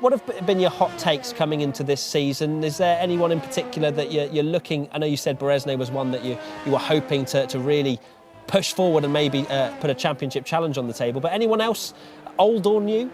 What have been your hot takes coming into this season? Is there anyone in particular that you're looking... I know you said Beresnay was one that you were hoping to really push forward and maybe put a championship challenge on the table, but anyone else, old or new?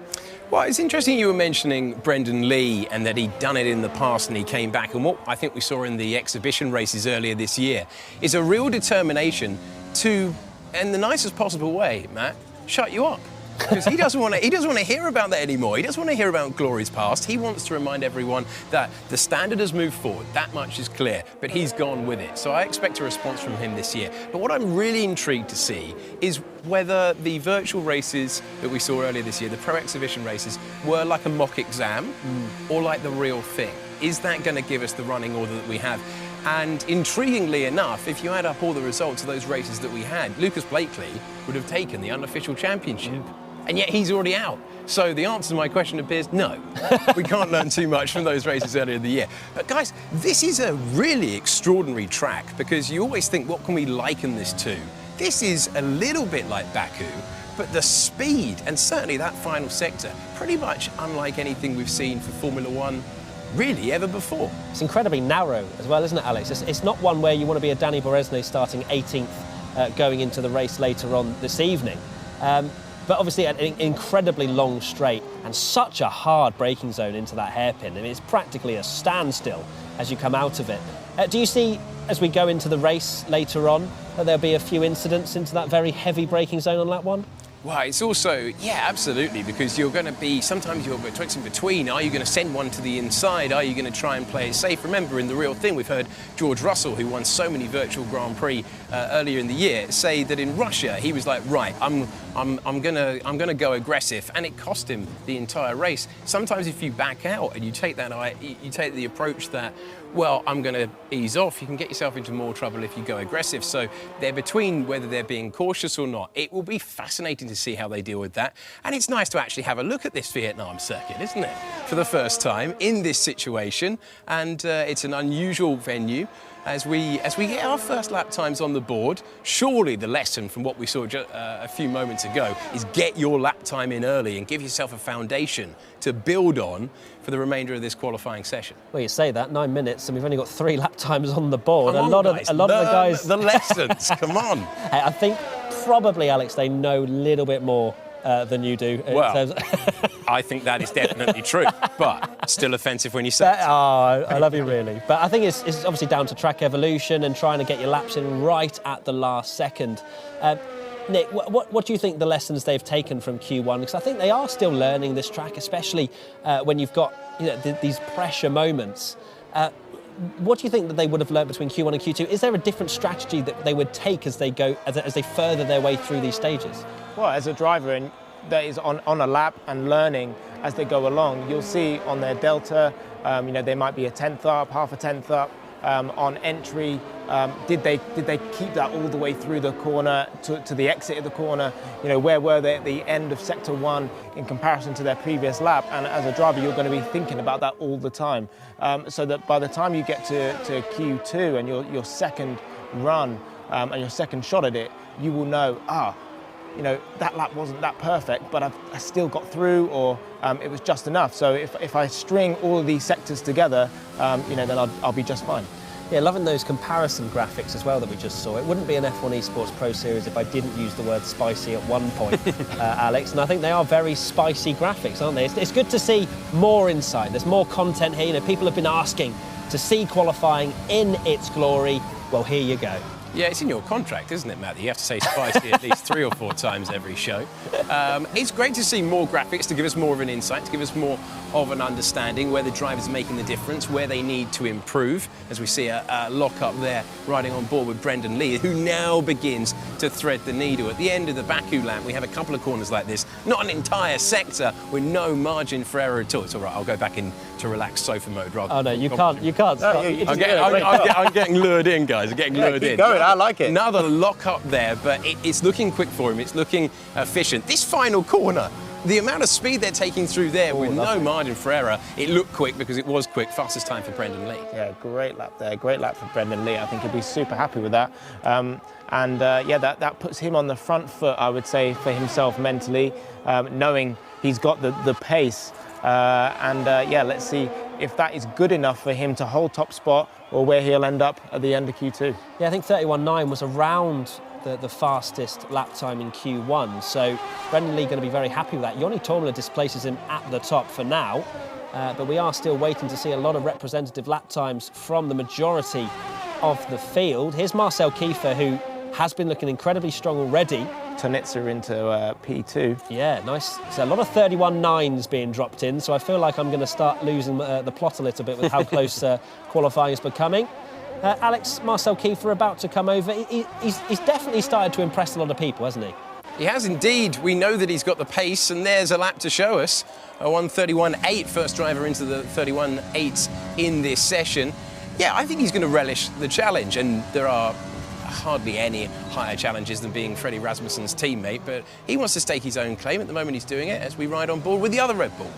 Well, it's interesting you were mentioning Brendan Lee and that he'd done it in the past and he came back. And what I think we saw in the exhibition races earlier this year is a real determination to, in the nicest possible way, Matt, shut you up. Because he doesn't want to hear about that anymore. He doesn't want to hear about glory's past. He wants to remind everyone that the standard has moved forward. That much is clear, but he's gone with it. So I expect a response from him this year. But what I'm really intrigued to see is whether the virtual races that we saw earlier this year, the pro exhibition races, were like a mock exam or like the real thing. Is that going to give us the running order that we have? And intriguingly enough, if you add up all the results of those races that we had, Lucas Blakely would have taken the unofficial championship. And yet he's already out. So the answer to my question appears no. We can't learn too much from those races earlier in the year. But guys, this is a really extraordinary track because you always think, what can we liken this to? This is a little bit like Baku, but the speed and certainly that final sector, pretty much unlike anything we've seen for Formula One really ever before. It's incredibly narrow as well, isn't it, Alex? It's not one where you want to be a Danny Beresnay starting 18th going into the race later on this evening. But obviously an incredibly long straight and such a hard braking zone into that hairpin. I mean, it's practically a standstill as you come out of it. Do you see, as we go into the race later on, that there'll be a few incidents into that very heavy braking zone on lap one? Well, it's also, yeah, absolutely, because you're going to be, sometimes you're in between. Are you going to send one to the inside? Are you going to try and play it safe? Remember, in the real thing, we've heard George Russell, who won so many virtual Grand Prix earlier in the year, say that in Russia, he was like, right, I'm gonna go aggressive, and it cost him the entire race. Sometimes if you back out and you take the approach that, well, I'm going to ease off, you can get yourself into more trouble if you go aggressive. So they're between whether they're being cautious or not. It will be fascinating to to see how they deal with that. And it's nice to actually have a look at this Vietnam circuit, isn't it? For the first time in this situation. And it's an unusual venue. As we get our first lap times on the board, surely the lesson from what we saw a few moments ago is get your lap time in early and give yourself a foundation to build on for the remainder of this qualifying session. Well, you say that, 9 minutes, and we've only got 3 lap times on the board. Come on, a lot of the guys. The lessons, come on. Hey, I think probably, Alex, they know a little bit more than you do. Well, I think that is definitely true, but still offensive when you say it. I love you, really. But I think it's obviously down to track evolution and trying to get your laps in right at the last second. Nick, what do you think the lessons they've taken from Q1? Because I think they are still learning this track, especially when you've got these pressure moments. What do you think that they would have learned between Q1 and Q2? Is there a different strategy that they would take as they go, as they further their way through these stages? Well, as a driver and that is on a lap and learning as they go along, you'll see on their delta, they might be a tenth up, half a tenth up. On entry, did they keep that all the way through the corner to the exit of the corner? Where were they at the end of sector 1 in comparison to their previous lap? And as a driver, you're going to be thinking about that all the time, so that by the time you get to Q2 and your second run and your second shot at it, you will know, that lap wasn't that perfect, but I still got through, or it was just enough. So if I string all of these sectors together, then I'll be just fine. Yeah, loving those comparison graphics as well that we just saw. It wouldn't be an F1 Esports Pro Series if I didn't use the word spicy at one point, Alex. And I think they are very spicy graphics, aren't they? It's good to see more insight. There's more content here. People have been asking to see qualifying in its glory. Well, here you go. Yeah, it's in your contract, isn't it, Matt? You have to say spicy at least 3 or 4 times every show. It's great to see more graphics to give us more of an insight, to give us more of an understanding where the drivers are making the difference, where they need to improve. As we see a lock-up there riding on board with Brendan Lee, who now begins to thread the needle. At the end of the Baku lap, we have a couple of corners like this, not an entire sector with no margin for error at all. It's all right, I'll go back into relaxed sofa mode rather. Oh, no, you can't stop. I'm getting lured in, guys. I'm getting lured in. Keep going. I like it. Another lock up there, but it's looking quick for him. It's looking efficient. This final corner, the amount of speed they're taking through there with no margin for error, it looked quick because it was quick. Fastest time for Brendan Lee. Yeah, great lap there. Great lap for Brendan Lee. I think he'll be super happy with that. That puts him on the front foot, I would say, for himself mentally, knowing he's got the pace. Let's see if that is good enough for him to hold top spot or where he'll end up at the end of Q2. Yeah, I think 31.9 was around the fastest lap time in Q1, so Brendan Lee going to be very happy with that. Yoni Tormler displaces him at the top for now, but we are still waiting to see a lot of representative lap times from the majority of the field. Here's Marcel Kiefer, who has been looking incredibly strong already. Tonitza into P2. Yeah, nice. So a lot of 31.9s being dropped in, so I feel like I'm going to start losing the plot a little bit with how close qualifying is becoming. Alex, Marcel Kiefer about to come over. He's definitely started to impress a lot of people, hasn't he? He has indeed. We know that he's got the pace, and there's a lap to show us. A 1:31.8, first driver into the 31.8s in this session. Yeah, I think he's going to relish the challenge, and there are hardly any higher challenges than being Freddie Rasmussen's teammate, but he wants to stake his own claim. At the moment he's doing it as we ride on board with the other Red Bull.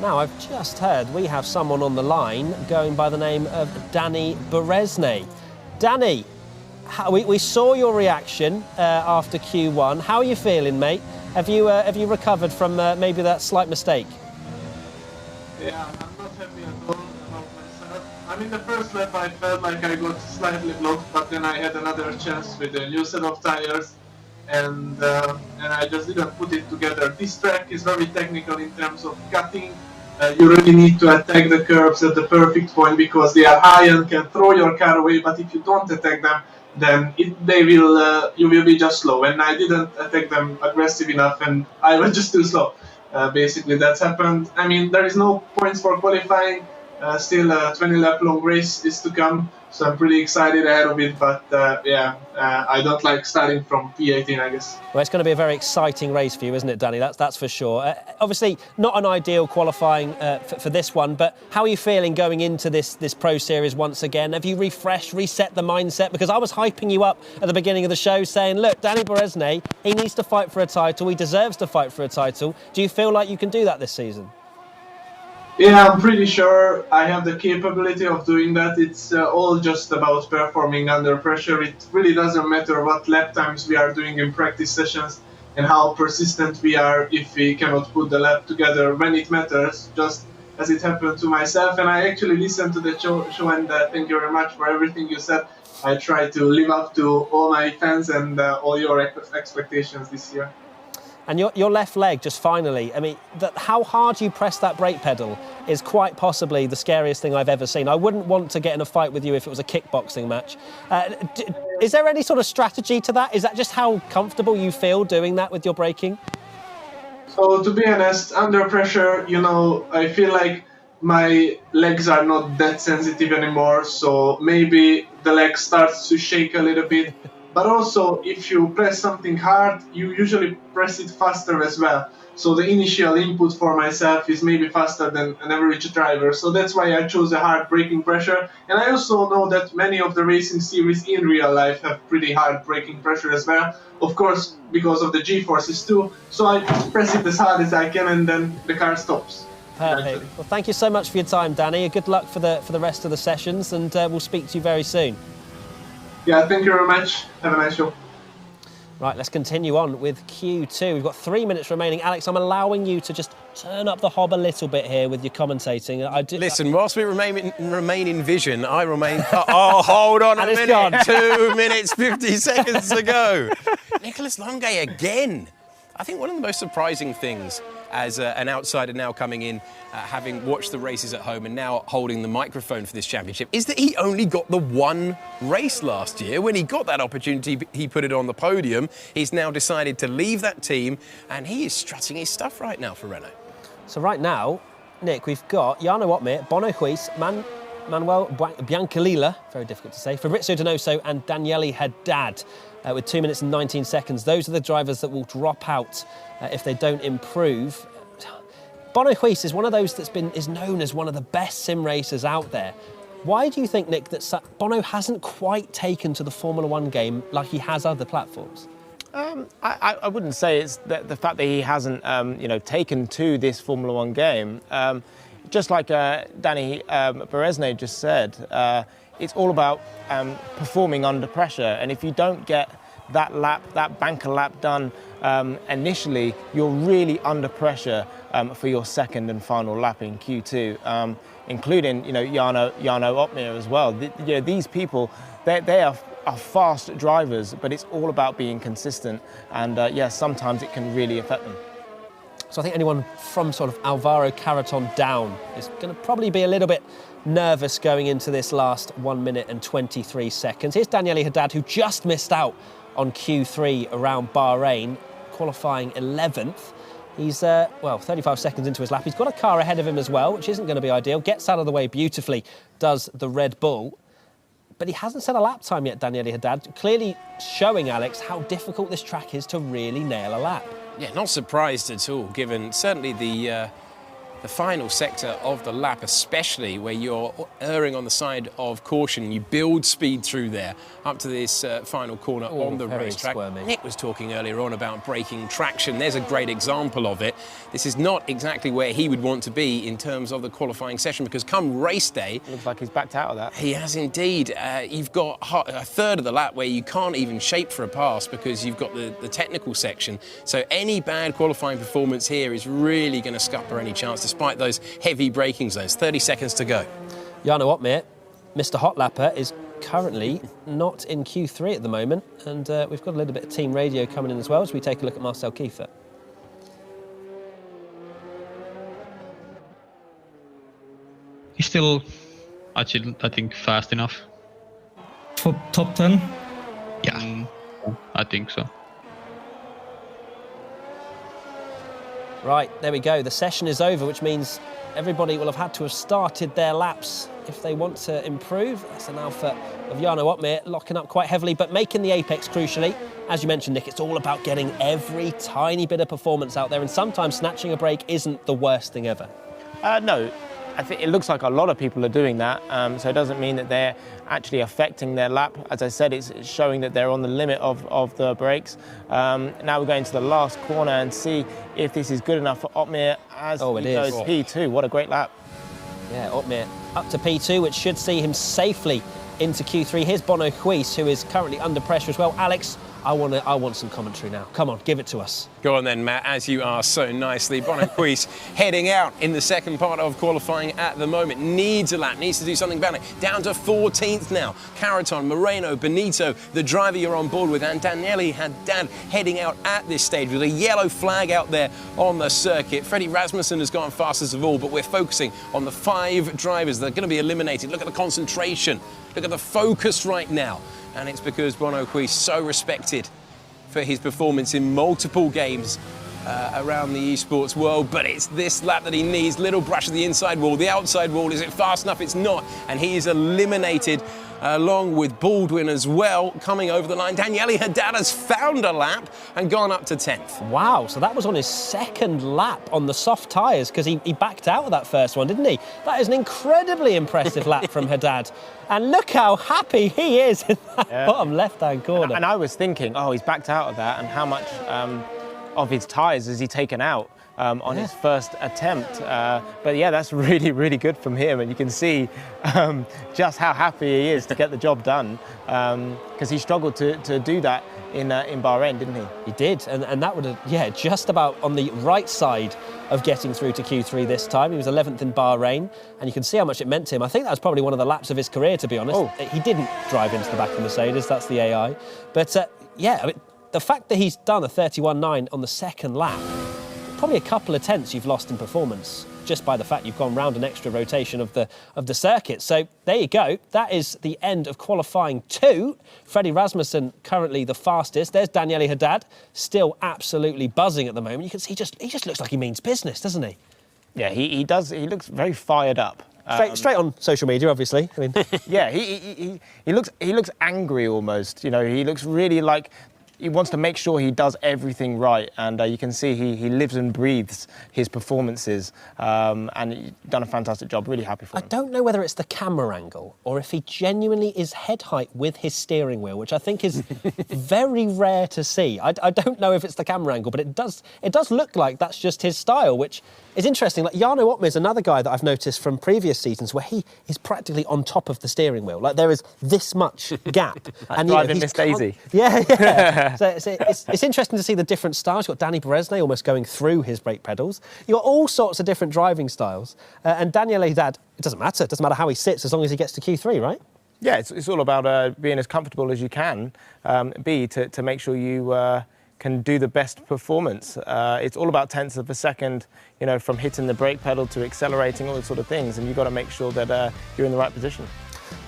Now, I've just heard we have someone on the line going by the name of Danny Beresnay. Danny, we saw your reaction after Q1. How are you feeling, mate? Have you recovered from maybe that slight mistake? Yeah, I'm not happy at all about myself. I mean, the first lap I felt like I got slightly blocked, but then I had another chance with a new set of tires, and I just didn't put it together. This track is very technical in terms of cutting. You really need to attack the curbs at the perfect point because they are high and can throw your car away, but if you don't attack them, then you will be just slow. And I didn't attack them aggressive enough, and I was just too slow. Basically, that's happened. I mean, there is no points for qualifying. Still a 20 lap long race is to come, so I'm pretty excited ahead of it. But I don't like starting from P18, I guess. Well, it's going to be a very exciting race for you, isn't it, Danny? That's for sure. Obviously, not an ideal qualifying for this one, but how are you feeling going into this Pro Series once again? Have you refreshed, reset the mindset? Because I was hyping you up at the beginning of the show saying, look, Danny Berezne, he needs to fight for a title. He deserves to fight for a title. Do you feel like you can do that this season? Yeah, I'm pretty sure I have the capability of doing that. It's all just about performing under pressure. It really doesn't matter what lap times we are doing in practice sessions and how persistent we are if we cannot put the lap together when it matters, just as it happened to myself. And I actually listened to the show and thank you very much for everything you said. I try to live up to all my fans and all your expectations this year. And your left leg, just finally, I mean, how hard you press that brake pedal is quite possibly the scariest thing I've ever seen. I wouldn't want to get in a fight with you if it was a kickboxing match. Is there any sort of strategy to that? Is that just how comfortable you feel doing that with your braking? So, to be honest, under pressure, I feel like my legs are not that sensitive anymore, so maybe the leg starts to shake a little bit. But also, if you press something hard, you usually press it faster as well. So the initial input for myself is maybe faster than an average driver. So that's why I chose a hard braking pressure. And I also know that many of the racing series in real life have pretty hard braking pressure as well. Of course, because of the G-forces too. So I press it as hard as I can and then the car stops. Perfect. Well, thank you so much for your time, Danny. Good luck for the rest of the sessions, and we'll speak to you very soon. Yeah, thank you very much. Have a nice show. Right, let's continue on with Q2. We've got 3 minutes remaining. Alex, I'm allowing you to just turn up the hob a little bit here with your commentating. Listen, whilst we remain in vision, I remain... Oh, hold on a minute. Gone. 2 minutes, 50 seconds to go. Nicholas Longuet again. I think one of the most surprising things as an outsider now coming in, having watched the races at home and now holding the microphone for this championship, is that he only got the one race last year. When he got that opportunity, he put it on the podium. He's now decided to leave that team, and he is strutting his stuff right now for Renault. So right now, Nick, we've got Jarno Opmeer, Bono Huis, Manuel Biancalila, very difficult to say, Fabrizio Donoso and Daniele Haddad with 2 minutes and 19 seconds. Those are the drivers that will drop out if they don't improve. Bono Huis is one of those is known as one of the best sim racers out there. Why do you think, Nick, that Bono hasn't quite taken to the Formula One game like he has other platforms? I wouldn't say it's the fact that he hasn't, taken to this Formula One game. Just like Danny Berezne just said, it's all about performing under pressure. And if you don't get that banker lap done initially, you're really under pressure for your second and final lap in Q2, including Jarno Opmeer as well. These people, they are fast drivers, but it's all about being consistent. And sometimes it can really affect them. So I think anyone from sort of Alvaro Carreton down is going to probably be a little bit nervous going into this last 1 minute and 23 seconds. Here's Daniele Haddad, who just missed out on Q3 around Bahrain, qualifying 11th. He's, 35 seconds into his lap. He's got a car ahead of him as well, which isn't going to be ideal. Gets out of the way beautifully, does the Red Bull. But he hasn't set a lap time yet, Daniele Haddad, clearly showing, Alex, how difficult this track is to really nail a lap. Yeah, not surprised at all, given certainly the final sector of the lap, especially where you're erring on the side of caution. You build speed through there up to this final corner on the racetrack. Squirmy. Nick was talking earlier on about braking traction. There's a great example of it. This is not exactly where he would want to be in terms of the qualifying session, because come race day... Looks like he's backed out of that. He has indeed. You've got a third of the lap where you can't even shape for a pass because you've got the technical section. So any bad qualifying performance here is really going to scupper any chance, despite those heavy braking zones. 30 seconds to go. Jarno Opmeer, Mr. Hot Lapper, is currently not in Q3 at the moment, and we've got a little bit of team radio coming in as well as we take a look at Marcel Kiefer. He's still, I think, fast enough. For top 10? Yeah, I think so. Right, there we go. The session is over, which means everybody will have had to have started their laps if they want to improve. That's an outfit of Jarno Opmeer locking up quite heavily, but making the apex crucially. As you mentioned, Nick, it's all about getting every tiny bit of performance out there, and sometimes snatching a break isn't the worst thing ever. No, I think it looks like a lot of people are doing that, so it doesn't mean that they're actually affecting their lap. As I said, it's showing that they're on the limit of the brakes. Now we're going to the last corner and see if this is good enough for Opmeer as he goes P2. What a great lap. Yeah, Opmeer up to P2, which should see him safely into Q3. Here's Bono Huis, who is currently under pressure as well. Alex, I want some commentary now. Come on, give it to us. Go on then, Matt, as you are so nicely. Bono Huis heading out in the second part of qualifying at the moment. Needs a lap, needs to do something about it. Down to 14th now. Caraton, Moreno, Benito, the driver you're on board with, and Daniele Haddad heading out at this stage with a yellow flag out there on the circuit. Freddie Rasmussen has gone fastest of all, but we're focusing on the 5 drivers that are going to be eliminated. Look at the concentration. Look at the focus right now. And it's because Bono Huis so respected for his performance in multiple games around the esports world, but it's this lap that he needs. Little brush of the inside wall, the outside wall. Is it fast enough? It's not, and he is eliminated along with Baldwin as well, coming over the line. Daniele Haddad has found a lap and gone up to 10th. Wow, so that was on his second lap on the soft tyres, because he backed out of that first one, didn't he? That is an incredibly impressive lap from Haddad. And look how happy he is in that bottom left-hand corner. And I was thinking, oh, he's backed out of that, and how much of his tyres has he taken out on his first attempt? But yeah, that's really, really good from him, and you can see just how happy he is to get the job done, because he struggled to do that in Bahrain, didn't he? He did, and that would have, just about on the right side of getting through to Q3 this time. He was 11th in Bahrain, and you can see how much it meant to him. I think that was probably one of the laps of his career, to be honest. He didn't drive into the back of the Mercedes, that's the AI. But I mean, the fact that he's done a 31.9 on the second lap, probably a couple of tenths you've lost in performance just by the fact you've gone round an extra rotation of the circuit. So there you go. That is the end of qualifying 2. Freddie Rasmussen currently the fastest. There's Daniele Haddad, still absolutely buzzing at the moment. You can see he just looks like he means business, doesn't he? Yeah, he does. He looks very fired up. Straight on social media, obviously. I mean, yeah, he looks angry almost. You know, he looks really like he wants to make sure he does everything right, and you can see he lives and breathes his performances, and he's done a fantastic job. Really happy for him. I don't know whether it's the camera angle or if he genuinely is head height with his steering wheel, which I think is very rare to see. I don't know if it's the camera angle, but it does look like that's just his style, which is interesting. Like Jarno Opmeer is another guy that I've noticed from previous seasons where he is practically on top of the steering wheel. Like there is this much gap. And driving Miss Daisy. Yeah. So it's interesting to see the different styles. You've got Danny Beresnay almost going through his brake pedals. You've got all sorts of different driving styles. And Daniele Haddad, it doesn't matter. It doesn't matter how he sits as long as he gets to Q3, right? Yeah, it's all about being as comfortable as you can be to make sure you can do the best performance. It's all about tenths of a second, you know, from hitting the brake pedal to accelerating, all those sort of things, and you've got to make sure that you're in the right position.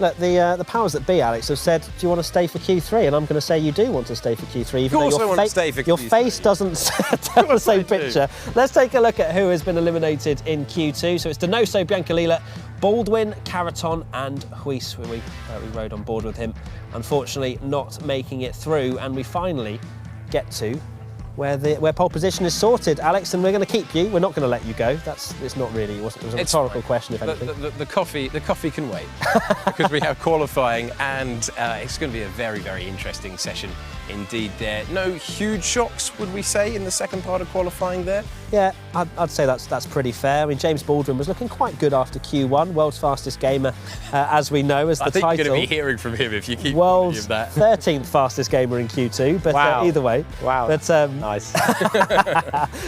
Look, the powers that be, Alex, have said, do you want to stay for Q3? And I'm going to say you do want to stay for Q3, even though your face doesn't tell the same picture. Let's take a look at who has been eliminated in Q2. So it's Donoso, Biancalila, Baldwin, Caraton and Huis. We rode on board with him, unfortunately not making it through, and we finally get to where pole position is sorted, Alex, and we're going to keep you. We're not going to let you go. It's not really. It was a rhetorical question, if anything. The coffee can wait because we have qualifying, and it's going to be a very, very interesting session indeed. There, no huge shocks, would we say, in the second part of qualifying there? Yeah, I'd say that's pretty fair. I mean, James Baldwin was looking quite good after Q1, world's fastest gamer, as we know, as the title. I think you're going to be hearing from him if you keep world's that. 13th fastest gamer in Q2, but wow. Either way. Wow, but, nice.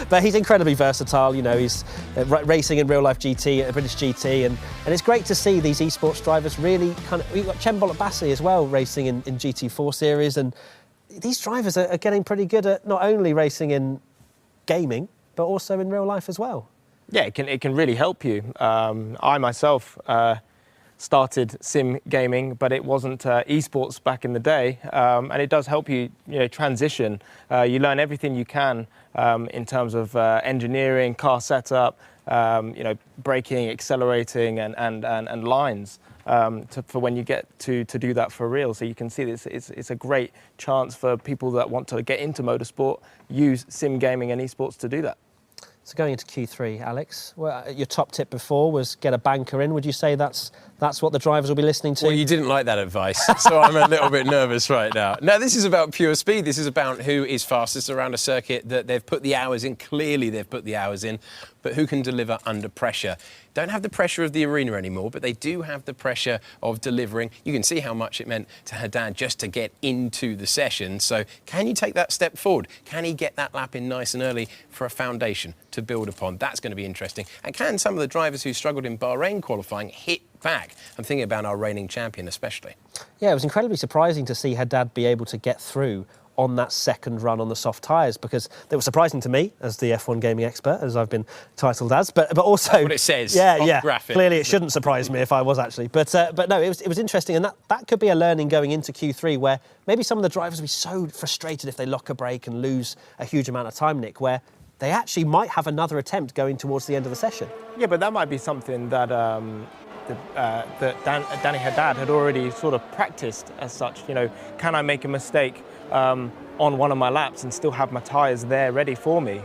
But he's incredibly versatile. You know, he's racing in real life GT, British GT, and it's great to see these esports drivers really kind of. We've got Chembol Bassi as well racing in GT4 series, and these drivers are getting pretty good at not only racing in gaming, but also in real life as well. Yeah, it can really help you. I myself started sim gaming, but it wasn't esports back in the day, and it does help you, transition. You learn everything you can in terms of engineering, car setup, braking, accelerating, and lines for when you get to do that for real. So you can see this. It's a great chance for people that want to get into motorsport, use sim gaming and esports to do that. So going into Q3, Alex, well, your top tip before was get a banker in. Would you say that's what the drivers will be listening to? Well, you didn't like that advice, so I'm a little bit nervous right now. No, this is about pure speed. This is about who is fastest around a circuit that they've put the hours in. Clearly, they've put the hours in, but who can deliver under pressure? Don't have the pressure of the arena anymore, but they do have the pressure of delivering. You can see how much it meant to Haddad just to get into the session. So can you take that step forward? Can he get that lap in nice and early for a foundation to build upon? That's going to be interesting. And can some of the drivers who struggled in Bahrain qualifying hit back? I'm thinking about our reigning champion especially. Yeah, it was incredibly surprising to see Haddad be able to get through on that second run on the soft tyres, because they were surprising to me as the F1 gaming expert, as I've been titled as, but also... That's what it says on the graphic. Clearly it shouldn't surprise me if I was actually. But no, it was interesting, and that could be a learning going into Q3, where maybe some of the drivers will be so frustrated if they lock a brake and lose a huge amount of time, Nick, where they actually might have another attempt going towards the end of the session. Yeah, but that might be something that Danny Haddad had already sort of practiced as such. Can I make a mistake on one of my laps and still have my tyres there ready for me?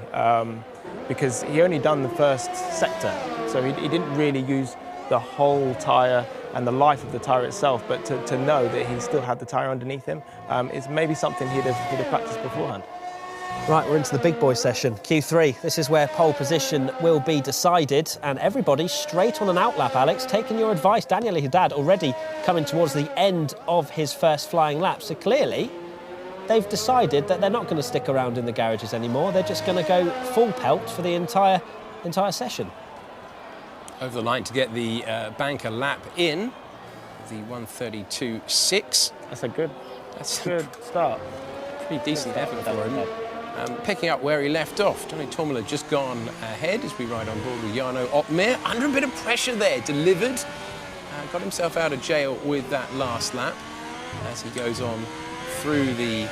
Because he only done the first sector, so he didn't really use the whole tyre and the life of the tyre itself, but to know that he still had the tyre underneath him is maybe something he'd have practiced beforehand. Right, we're into the big boy session, Q3. This is where pole position will be decided, and everybody straight on an outlap, Alex. Taking your advice, Daniel Haddad already coming towards the end of his first flying lap. So clearly, they've decided that they're not going to stick around in the garages anymore. They're just going to go full pelt for the entire session. Over the line to get the banker lap in, the 1:32.6. That's a good start. Pretty decent effort for him. Picking up where he left off. Johnny Tormula just gone ahead as we ride on board with Jarno Opmeer. Under a bit of pressure there, delivered. Got himself out of jail with that last lap as he goes on through the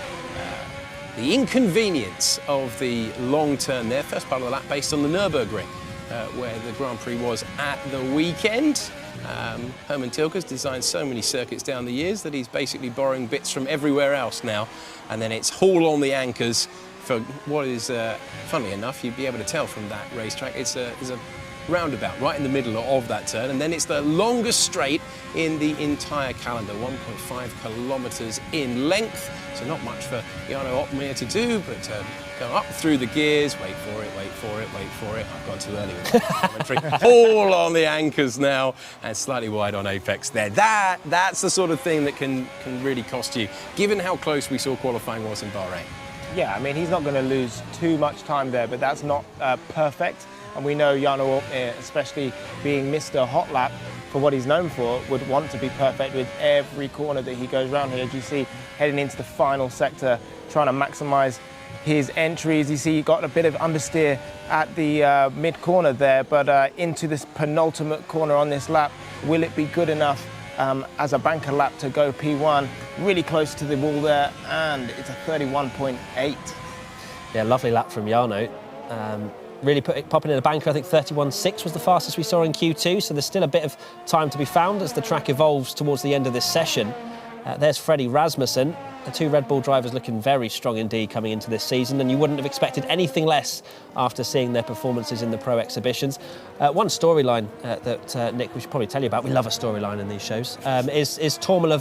inconvenience of the long turn there. First part of the lap based on the Nürburgring, where the Grand Prix was at the weekend. Herman Tilke's designed so many circuits down the years that he's basically borrowing bits from everywhere else now. And then it's haul on the anchors for what is, funnily enough, you'd be able to tell from that racetrack, it's a roundabout right in the middle of that turn, and then it's the longest straight in the entire calendar, 1.5 kilometres in length. So not much for Jarno Opmeer to do, but go up through the gears, wait for it. I've gone too early with the commentary. All on the anchors now, and slightly wide on apex there. That's the sort of thing that can really cost you, given how close we saw qualifying was in Bahrain. Yeah, I mean, he's not going to lose too much time there, but that's not perfect. And we know Jarno Opmeer, especially being Mr. Hot Lap for what he's known for, would want to be perfect with every corner that he goes around here. As you see, heading into the final sector, trying to maximise his entries. You see he got a bit of understeer at the mid-corner there, but into this penultimate corner on this lap, will it be good enough as a banker lap to go P1? Really close to the wall there, and it's a 31.8. Yeah, lovely lap from Jarno. Really popping in a banker. I think 31.6 was the fastest we saw in Q2, so there's still a bit of time to be found as the track evolves towards the end of this session. There's Freddie Rasmussen. The two Red Bull drivers looking very strong indeed coming into this season, and you wouldn't have expected anything less after seeing their performances in the pro exhibitions. One storyline that Nick, we should probably tell you about, we love a storyline in these shows, is Tormula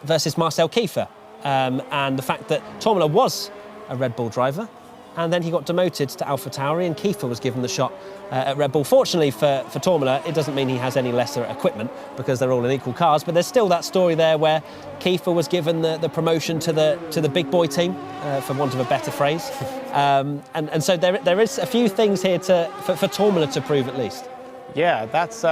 versus Marcel Kiefer, and the fact that Tormula was a Red Bull driver, and then he got demoted to AlphaTauri, and Kiefer was given the shot at Red Bull. Fortunately for Tormula, it doesn't mean he has any lesser equipment because they're all in equal cars, but there's still that story there where Kiefer was given the promotion to the big boy team, for want of a better phrase. And so there is a few things here for Tormula to prove at least. Yeah, that's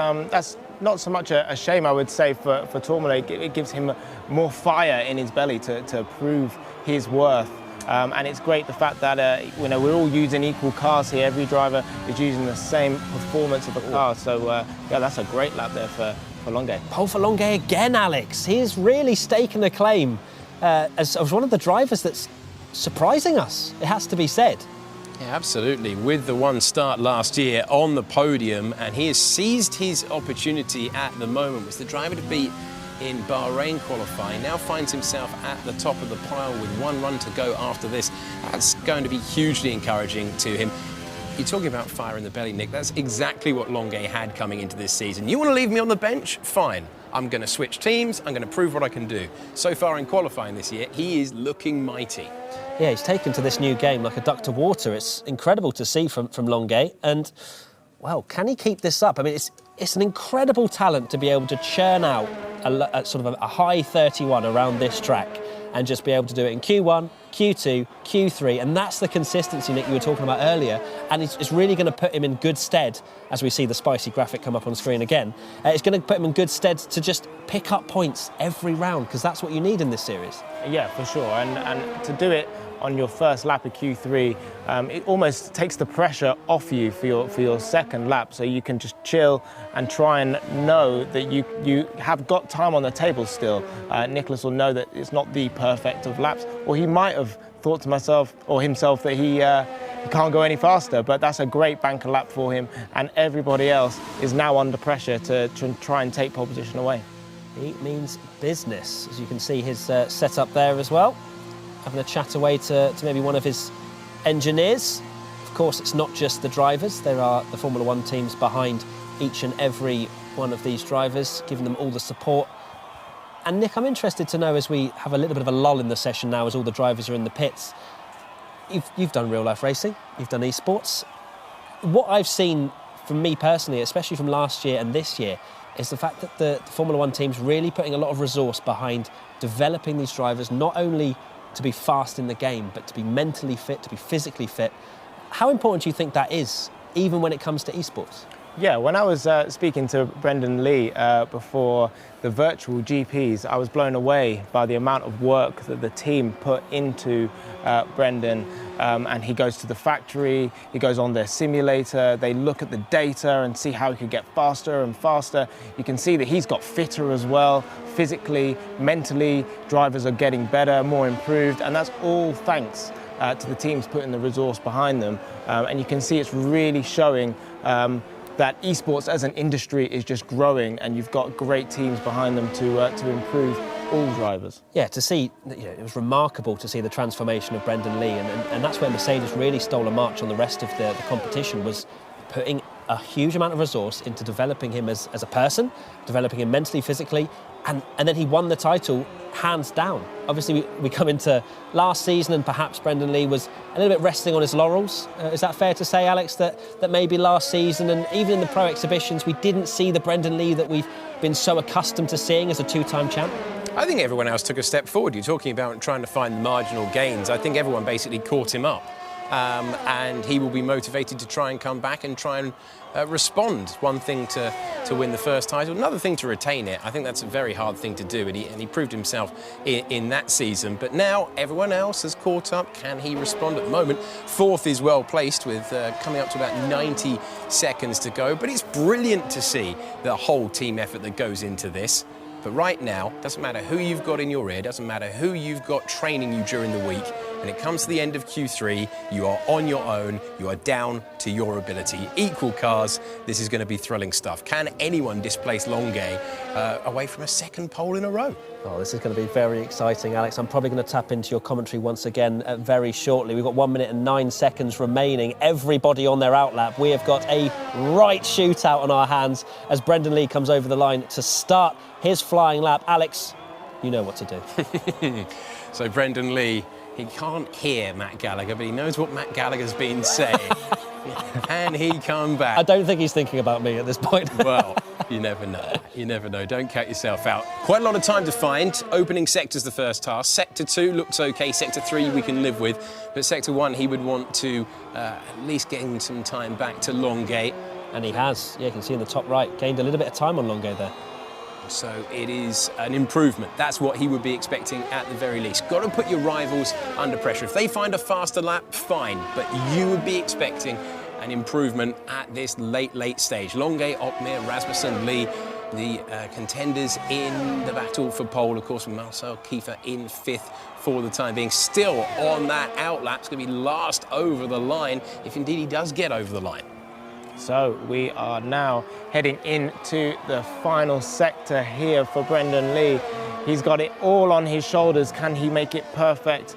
not so much a shame, I would say, for Tormula. It gives him more fire in his belly to prove his worth. And it's great the fact that we're all using equal cars here. Every driver is using the same performance of the car. So yeah, that's a great lap there for Longuet. Pole for Longuet again, Alex. He is really staking a claim as one of the drivers that's surprising us, it has to be said. Yeah, absolutely. With the one start last year on the podium, and he has seized his opportunity at the moment. Was the driver to beat in Bahrain qualifying, now finds himself at the top of the pile with one run to go after this. That's going to be hugely encouraging to him. You're talking about fire in the belly, Nick. That's exactly what Longuet had coming into this season. You want to leave me on the bench? Fine. I'm going to switch teams. I'm going to prove what I can do. So far in qualifying this year, he is looking mighty. Yeah, he's taken to this new game like a duck to water. It's incredible to see from Longuet. And, well, can he keep this up? I mean, it's an incredible talent to be able to churn out a sort of a high 31 around this track and just be able to do it in Q1, Q2, Q3, and that's the consistency, Nick, you were talking about earlier, and it's really going to put him in good stead, as we see the spicy graphic come up on screen again. It's going to put him in good stead to just pick up points every round, because that's what you need in this series. Yeah, for sure, and to do it on your first lap of Q3, it almost takes the pressure off you for your second lap, so you can just chill and try and know that you have got time on the table still. Nicholas will know that it's not the perfect of laps, or he might have thought to himself that he can't go any faster, but that's a great banker lap for him, and everybody else is now under pressure to try and take pole position away. He means business, as you can see his setup there as well. Having a chat away to maybe one of his engineers. Of course, it's not just the drivers. There are the Formula One teams behind each and every one of these drivers, giving them all the support. And Nick, I'm interested to know, as we have a little bit of a lull in the session now, as all the drivers are in the pits, you've done real-life racing, you've done esports. What I've seen from me personally, especially from last year and this year, is the fact that the Formula One team's really putting a lot of resource behind developing these drivers, not only to be fast in the game, but to be mentally fit, to be physically fit. How important do you think that is, even when it comes to esports? Yeah, when I was speaking to Brendan Lee before the virtual GPs, I was blown away by the amount of work that the team put into Brendan. And he goes to the factory, he goes on their simulator, they look at the data and see how he could get faster and faster. You can see that he's got fitter as well, physically, mentally, drivers are getting better, more improved, and that's all thanks to the teams putting the resource behind them. And you can see it's really showing that esports as an industry is just growing, and you've got great teams behind them to improve all drivers. Yeah, to see, it was remarkable to see the transformation of Brendan Lee, and that's where Mercedes really stole a march on the rest of the competition, was putting a huge amount of resource into developing him as a person, developing him mentally, physically, and then he won the title hands down. Obviously, we come into last season, and perhaps Brendan Lee was a little bit resting on his laurels. Is that fair to say, Alex, that maybe last season and even in the pro exhibitions, we didn't see the Brendan Lee that we've been so accustomed to seeing as a two-time champ? I think everyone else took a step forward. You're talking about trying to find marginal gains. I think everyone basically caught him up. And he will be motivated to try and come back and try and respond. One thing to win the first title, another thing to retain it. I think that's a very hard thing to do, and he proved himself in that season. But now everyone else has caught up. Can he respond at the moment? Fourth is well placed with coming up to about 90 seconds to go. But it's brilliant to see the whole team effort that goes into this. But right now, doesn't matter who you've got in your ear, doesn't matter who you've got training you during the week, when it comes to the end of Q3, you are on your own, you are down to your ability. Equal cars, this is going to be thrilling stuff. Can anyone displace Longuet away from a second pole in a row? Oh, this is going to be very exciting, Alex. I'm probably going to tap into your commentary once again very shortly. We've got 1 minute and 9 seconds remaining. Everybody on their outlap. We have got a right shootout on our hands as Brendan Lee comes over the line to start his flying lap. Alex, you know what to do. So Brendan Lee, he can't hear Matt Gallagher, but he knows what Matt Gallagher's been saying. Can he come back? I don't think he's thinking about me at this point. Well, you never know. You never know. Don't count yourself out. Quite a lot of time to find. Opening sector's the first task. Sector 2 looks okay. Sector 3 we can live with. But Sector 1, he would want to at least gain some time back to Longuet. And he has. Yeah, you can see in the top right. Gained a little bit of time on Longuet there. So it is an improvement. That's what he would be expecting at the very least. Got to put your rivals under pressure. If they find a faster lap, fine. But you would be expecting an improvement at this late stage. Longuet, Ockmere, Rasmussen, Lee, the contenders in the battle for pole. Of course, Marcel Kiefer in 5th for the time being. Still on that outlap. It's going to be last over the line, if indeed he does get over the line. So we are now heading into the final sector here for Brendan Lee. He's got it all on his shoulders. Can he make it perfect?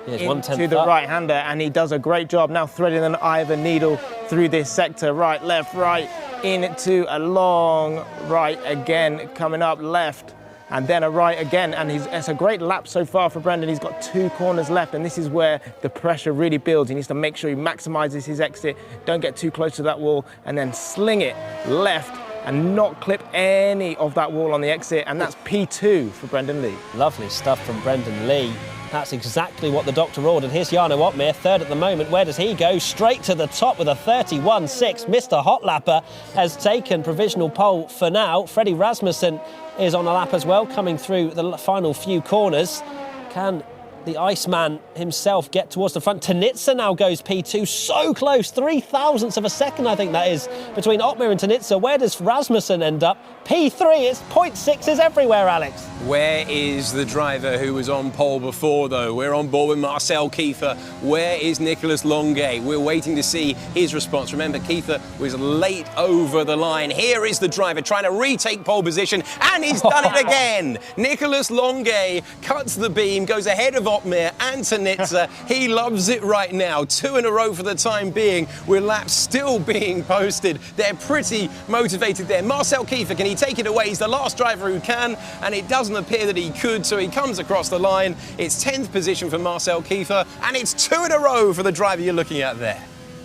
Into the right-hander, and he does a great job now threading an eye of a needle through this sector. Right, left, right, into a long right again, coming up left, and then a right again. And it's a great lap so far for Brendan. He's got 2 corners left, and this is where the pressure really builds. He needs to make sure he maximizes his exit, don't get too close to that wall, and then sling it left and not clip any of that wall on the exit. And that's P2 for Brendan Lee. Lovely stuff from Brendan Lee. That's exactly what the doctor ordered. Here's Jarno Opmeer, 3rd at the moment. Where does he go? Straight to the top with a 31.6. Mr. Hotlapper has taken provisional pole for now. Freddie Rasmussen is on a lap as well, coming through the final few corners. Can the Iceman himself get towards the front? Tanitsa now goes P2, so close, 0.003 of a second I think that is between Opmeer and Tanitsa. Where does Rasmussen end up? P3, it's 0.6s everywhere, Alex. Where is the driver who was on pole before, though? We're on board with Marcel Kiefer. Where is Nicolas Longuet? We're waiting to see his response. Remember, Kiefer was late over the line. Here is the driver trying to retake pole position, and he's done it again. Nicolas Longuet cuts the beam, goes ahead of Opmeer and Tanitsa. He loves it right now. 2 in a row for the time being, with laps still being posted. They're pretty motivated there. Marcel Kiefer, can he take it away? He's the last driver who can, and it doesn't appear that he could, so he comes across the line. It's 10th position for Marcel Kiefer, and it's 2 in a row for the driver you're looking at there.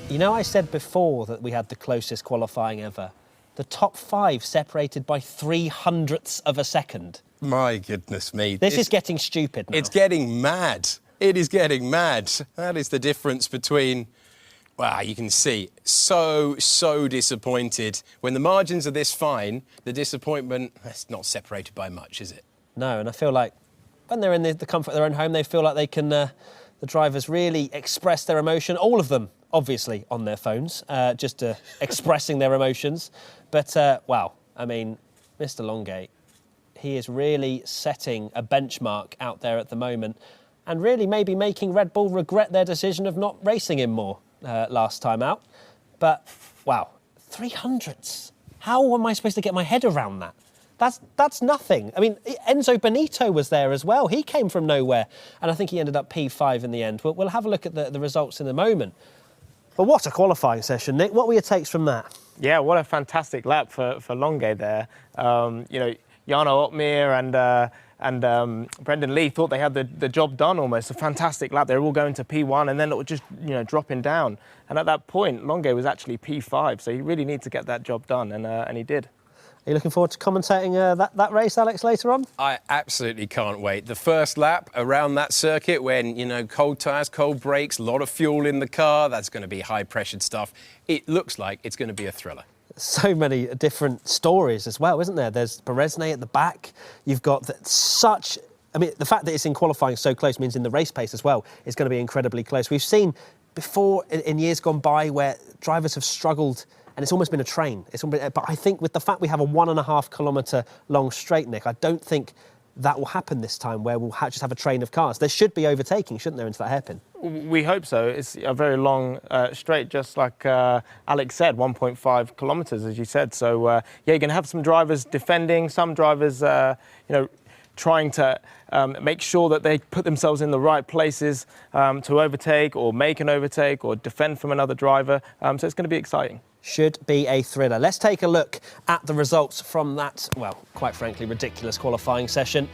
You know, I said before that we had the closest qualifying ever. The top 5 separated by 0.03 of a second. My goodness me. This is getting stupid now. It's getting mad. It is getting mad. That is the difference between... Wow, you can see, so disappointed. When the margins are this fine, the disappointment, that's not separated by much, is it? No, and I feel like when they're in the comfort of their own home, they feel like they can, the drivers really express their emotion, all of them, obviously, on their phones, just expressing their emotions. But, wow, I mean, Mr. Longuet, he is really setting a benchmark out there at the moment and really maybe making Red Bull regret their decision of not racing him more. Last time out. But, wow, 0.03. How am I supposed to get my head around that? That's nothing. I mean, Enzo Benito was there as well. He came from nowhere, and I think he ended up P5 in the end. We'll have a look at the results in a moment. But what a qualifying session, Nick. What were your takes from that? Yeah, what a fantastic lap for Longuet there. You know, Jarno Opmeer and Brendan Lee thought they had the job done almost. A fantastic lap. They were all going to P1 and then it was just, you know, dropping down. And at that point, Longuet was actually P5, so he really needs to get that job done, and he did. Are you looking forward to commentating that race, Alex, later on? I absolutely can't wait. The first lap around that circuit when, you know, cold tyres, cold brakes, a lot of fuel in the car, that's going to be high-pressured stuff. It looks like it's going to be a thriller. So many different stories as well, isn't there? There's Beresnay at the back. You've got such... I mean, the fact that it's in qualifying so close means in the race pace as well, it's going to be incredibly close. We've seen before in years gone by where drivers have struggled and it's almost been a train. But I think with the fact we have a 1.5 kilometre long straight, Nick, I don't think that will happen this time where we'll just have a train of cars. There should be overtaking, shouldn't there, into that hairpin? We hope so. It's a very long straight, just like Alex said, 1.5 kilometres, as you said. So, yeah, you're going to have some drivers defending, some drivers, you know, trying to make sure that they put themselves in the right places to overtake or make an overtake or defend from another driver. So it's going to be exciting. Should be a thriller. Let's take a look at the results from that, well, quite frankly, ridiculous qualifying session.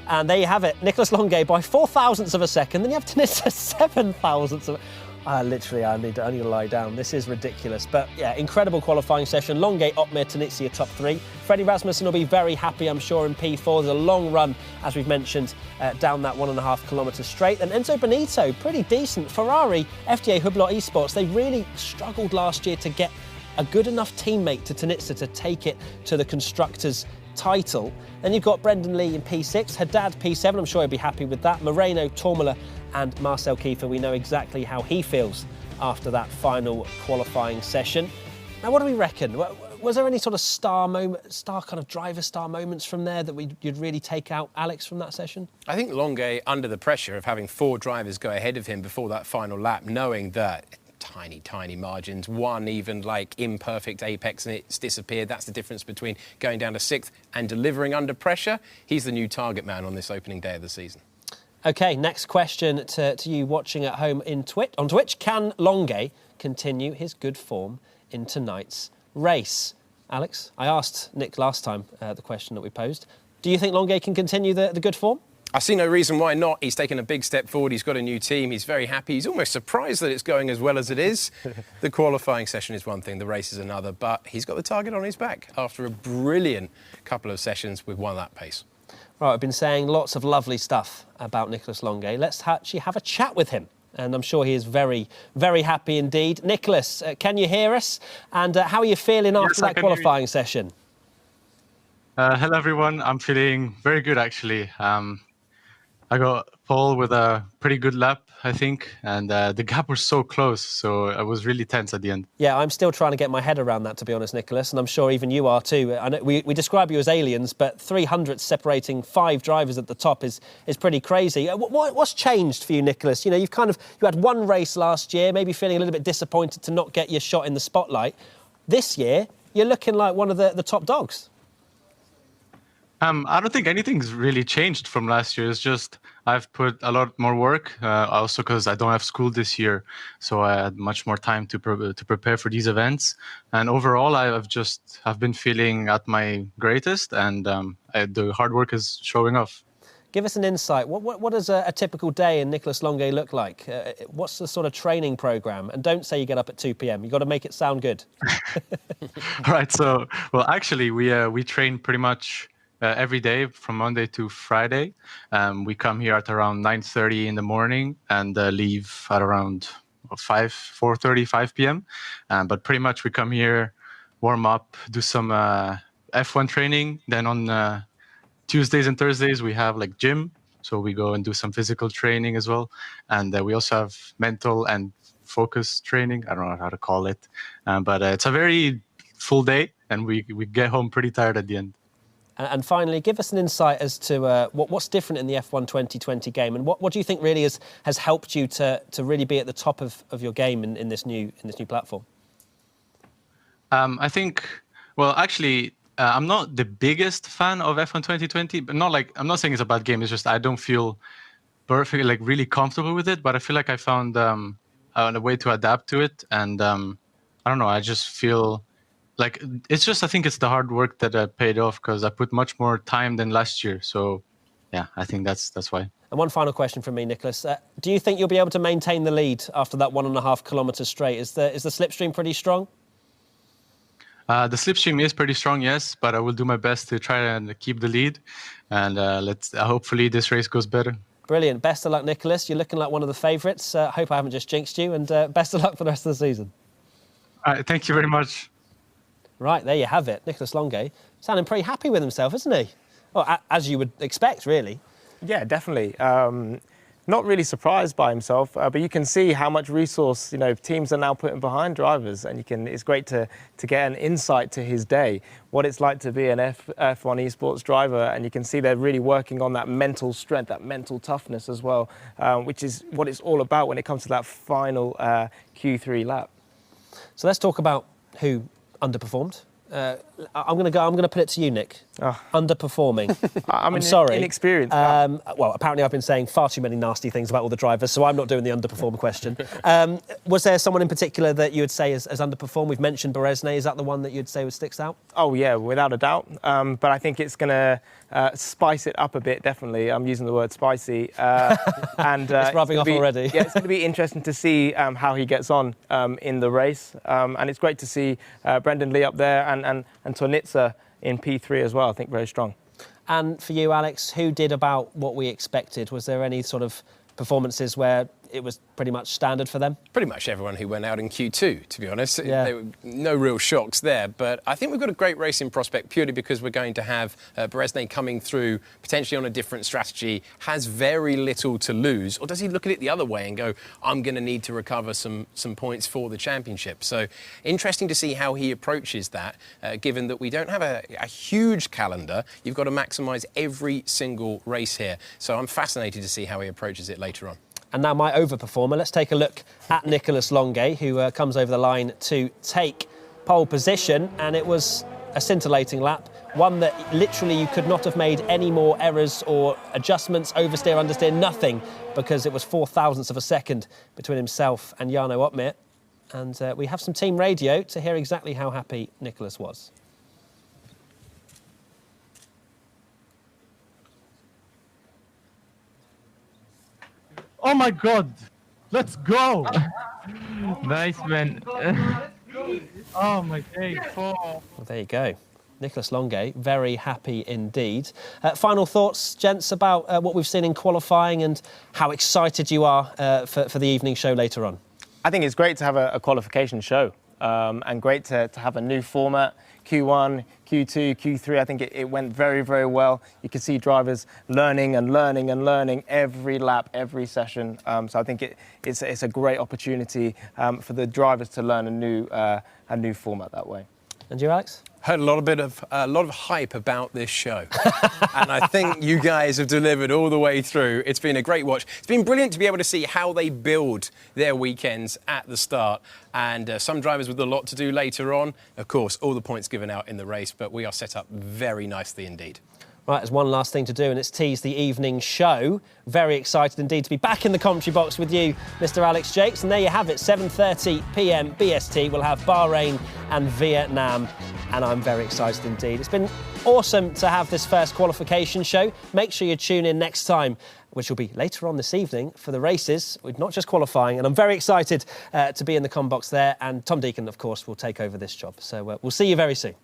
And there you have it. Nicolas Longuet by 0.04 of a second. Then you have Tanitsa 0.07 of... literally, I need to lie down. This is ridiculous. But, yeah, incredible qualifying session. Longuet, Opmeer, Tanitsa, top 3. Freddie Rasmussen will be very happy, I'm sure, in P4. There's a long run, as we've mentioned, down that 1.5 kilometre straight. And Enzo Benito, pretty decent. Ferrari, FDA Hublot Esports, they really struggled last year to get a good enough teammate to Tanitsa to take it to the Constructors' title. Then you've got Brendan Lee in P6, Haddad P7, I'm sure he'll be happy with that. Moreno, Tormula and Marcel Kiefer, we know exactly how he feels after that final qualifying session. Now, what do we reckon? Was there any sort of driver star moments from there that you'd really take out, Alex, from that session? I think Longuet, under the pressure of having 4 drivers go ahead of him before that final lap, knowing that tiny margins, one even like imperfect apex and it's disappeared. That's the difference between going down to 6th and delivering under pressure. He's the new target man on this opening day of the season. OK, next question to you watching at home on Twitch. Can Longuet continue his good form in tonight's race? Alex, I asked Nick last time the question that we posed. Do you think Longuet can continue the good form? I see no reason why not. He's taken a big step forward. He's got a new team. He's very happy. He's almost surprised that it's going as well as it is. The qualifying session is one thing, the race is another, but he's got the target on his back after a brilliant couple of sessions with 1 lap pace. Right, I've been saying lots of lovely stuff about Nicolas Longuet. Let's actually have a chat with him. And I'm sure he is very, very happy indeed. Nicolas, can you hear us? And how are you feeling after that qualifying session? Hello, everyone. I'm feeling very good, actually. I got pole with a pretty good lap, I think, and the gap was so close, so I was really tense at the end. Yeah, I'm still trying to get my head around that, to be honest, Nicolas, and I'm sure even you are too. I know we describe you as aliens, but 300 separating 5 drivers at the top is pretty crazy. What's changed for you, Nicolas? You know, you had 1 race last year, maybe feeling a little bit disappointed to not get your shot in the spotlight. This year, you're looking like one of the top dogs. I don't think anything's really changed from last year. It's just I've put a lot more work, also because I don't have school this year, so I had much more time to prepare for these events. And overall, I've been feeling at my greatest, and the hard work is showing off. Give us an insight. What does a typical day in Nicolas Longuet look like? What's the sort of training program? And don't say you get up at 2 p.m. You've got to make it sound good. All right. So, well, actually, we train pretty much every day from Monday to Friday. We come here at around 9:30 in the morning and leave at around 4:30, 5 p.m. But pretty much we come here, warm up, do some F1 training. Then on Tuesdays and Thursdays, we have like gym. So we go and do some physical training as well. And we also have mental and focus training. I don't know how to call it. But it's a very full day and we get home pretty tired at the end. And finally, give us an insight as to what's different in the F1 2020 game, and what do you think really has helped you to really be at the top of your game in this new platform? I think, well, actually, I'm not the biggest fan of F1 2020, but I'm not saying it's a bad game. It's just I don't feel perfectly really comfortable with it. But I feel like I found a way to adapt to it, and I don't know. I just feel. Like, it's just, I think it's the hard work that paid off because I put much more time than last year. So, yeah, I think that's why. And one final question from me, Nicolas. Do you think you'll be able to maintain the lead after that 1.5 kilometres straight? Is the slipstream pretty strong? The slipstream is pretty strong, yes, but I will do my best to try and keep the lead. And hopefully this race goes better. Brilliant. Best of luck, Nicolas. You're looking like one of the favourites. Hope I haven't just jinxed you. And best of luck for the rest of the season. All right, thank you very much. Right, there you have it. Nicolas Longuet sounding pretty happy with himself, isn't he? Well, as you would expect, really. Yeah, definitely. Not really surprised by himself, but you can see how much resource teams are now putting behind drivers, and it's great to get an insight to his day, what it's like to be an F1 esports driver, and you can see they're really working on that mental strength, that mental toughness as well, which is what it's all about when it comes to that final Q3 lap. So let's talk about who underperformed. I'm going to put it to you, Nick. Oh. Underperforming. I'm sorry. Inexperienced. Well, apparently I've been saying far too many nasty things about all the drivers, so I'm not doing the underperform question. Was there someone in particular that you would say has underperformed? We've mentioned Beresney. Is that the one that you'd say sticks out? Oh, yeah, without a doubt. But I think it's going to spice it up a bit, definitely. I'm using the word spicy. And it's rubbing off already. Yeah, it's going to be interesting to see how he gets on in the race. And it's great to see Brendan Lee up there and Tornitsa in P3 as well. I think very strong. And for you, Alex, who did about what we expected? Was there any sort of performances where it was pretty much standard for them? Pretty much everyone who went out in Q2, to be honest. Yeah. There were no real shocks there. But I think we've got a great racing prospect purely because we're going to have Beresnay coming through potentially on a different strategy, has very little to lose. Or does he look at it the other way and go, I'm going to need to recover some points for the championship? So interesting to see how he approaches that, given that we don't have a huge calendar. You've got to maximise every single race here. So I'm fascinated to see how he approaches it later on. And now my overperformer. Let's take a look at Nicolas Longuet, who comes over the line to take pole position. And it was a scintillating lap, one that literally you could not have made any more errors or adjustments, oversteer, understeer, nothing, because it was 0.004 of a second between himself and Jarno Opmeer. And we have some team radio to hear exactly how happy Nicolas was. Oh my God! Let's go! Nice, man. Oh my day, 4. Well, there you go. Nicolas Longuet, very happy indeed. Final thoughts, gents, about what we've seen in qualifying and how excited you are for the evening show later on. I think it's great to have a qualification show and great to have a new format. Q1, Q2, Q3, I think it went very, very well. You can see drivers learning and learning and learning every lap, every session. So I think it's a great opportunity for the drivers to learn a new format that way. And you, Alex? Heard a lot of hype about this show. And I think you guys have delivered all the way through. It's been a great watch. It's been brilliant to be able to see how they build their weekends at the start. And some drivers with a lot to do later on. Of course, all the points given out in the race, but we are set up very nicely indeed. Right, there's one last thing to do, and it's tease the evening show. Very excited indeed to be back in the commentary box with you, Mr. Alex Jakes. And there you have it, 7:30 p.m. BST. We'll have Bahrain and Vietnam, and I'm very excited indeed. It's been awesome to have this first qualification show. Make sure you tune in next time, which will be later on this evening for the races, with not just qualifying. And I'm very excited to be in the com box there. And Tom Deacon, of course, will take over this job. So we'll see you very soon.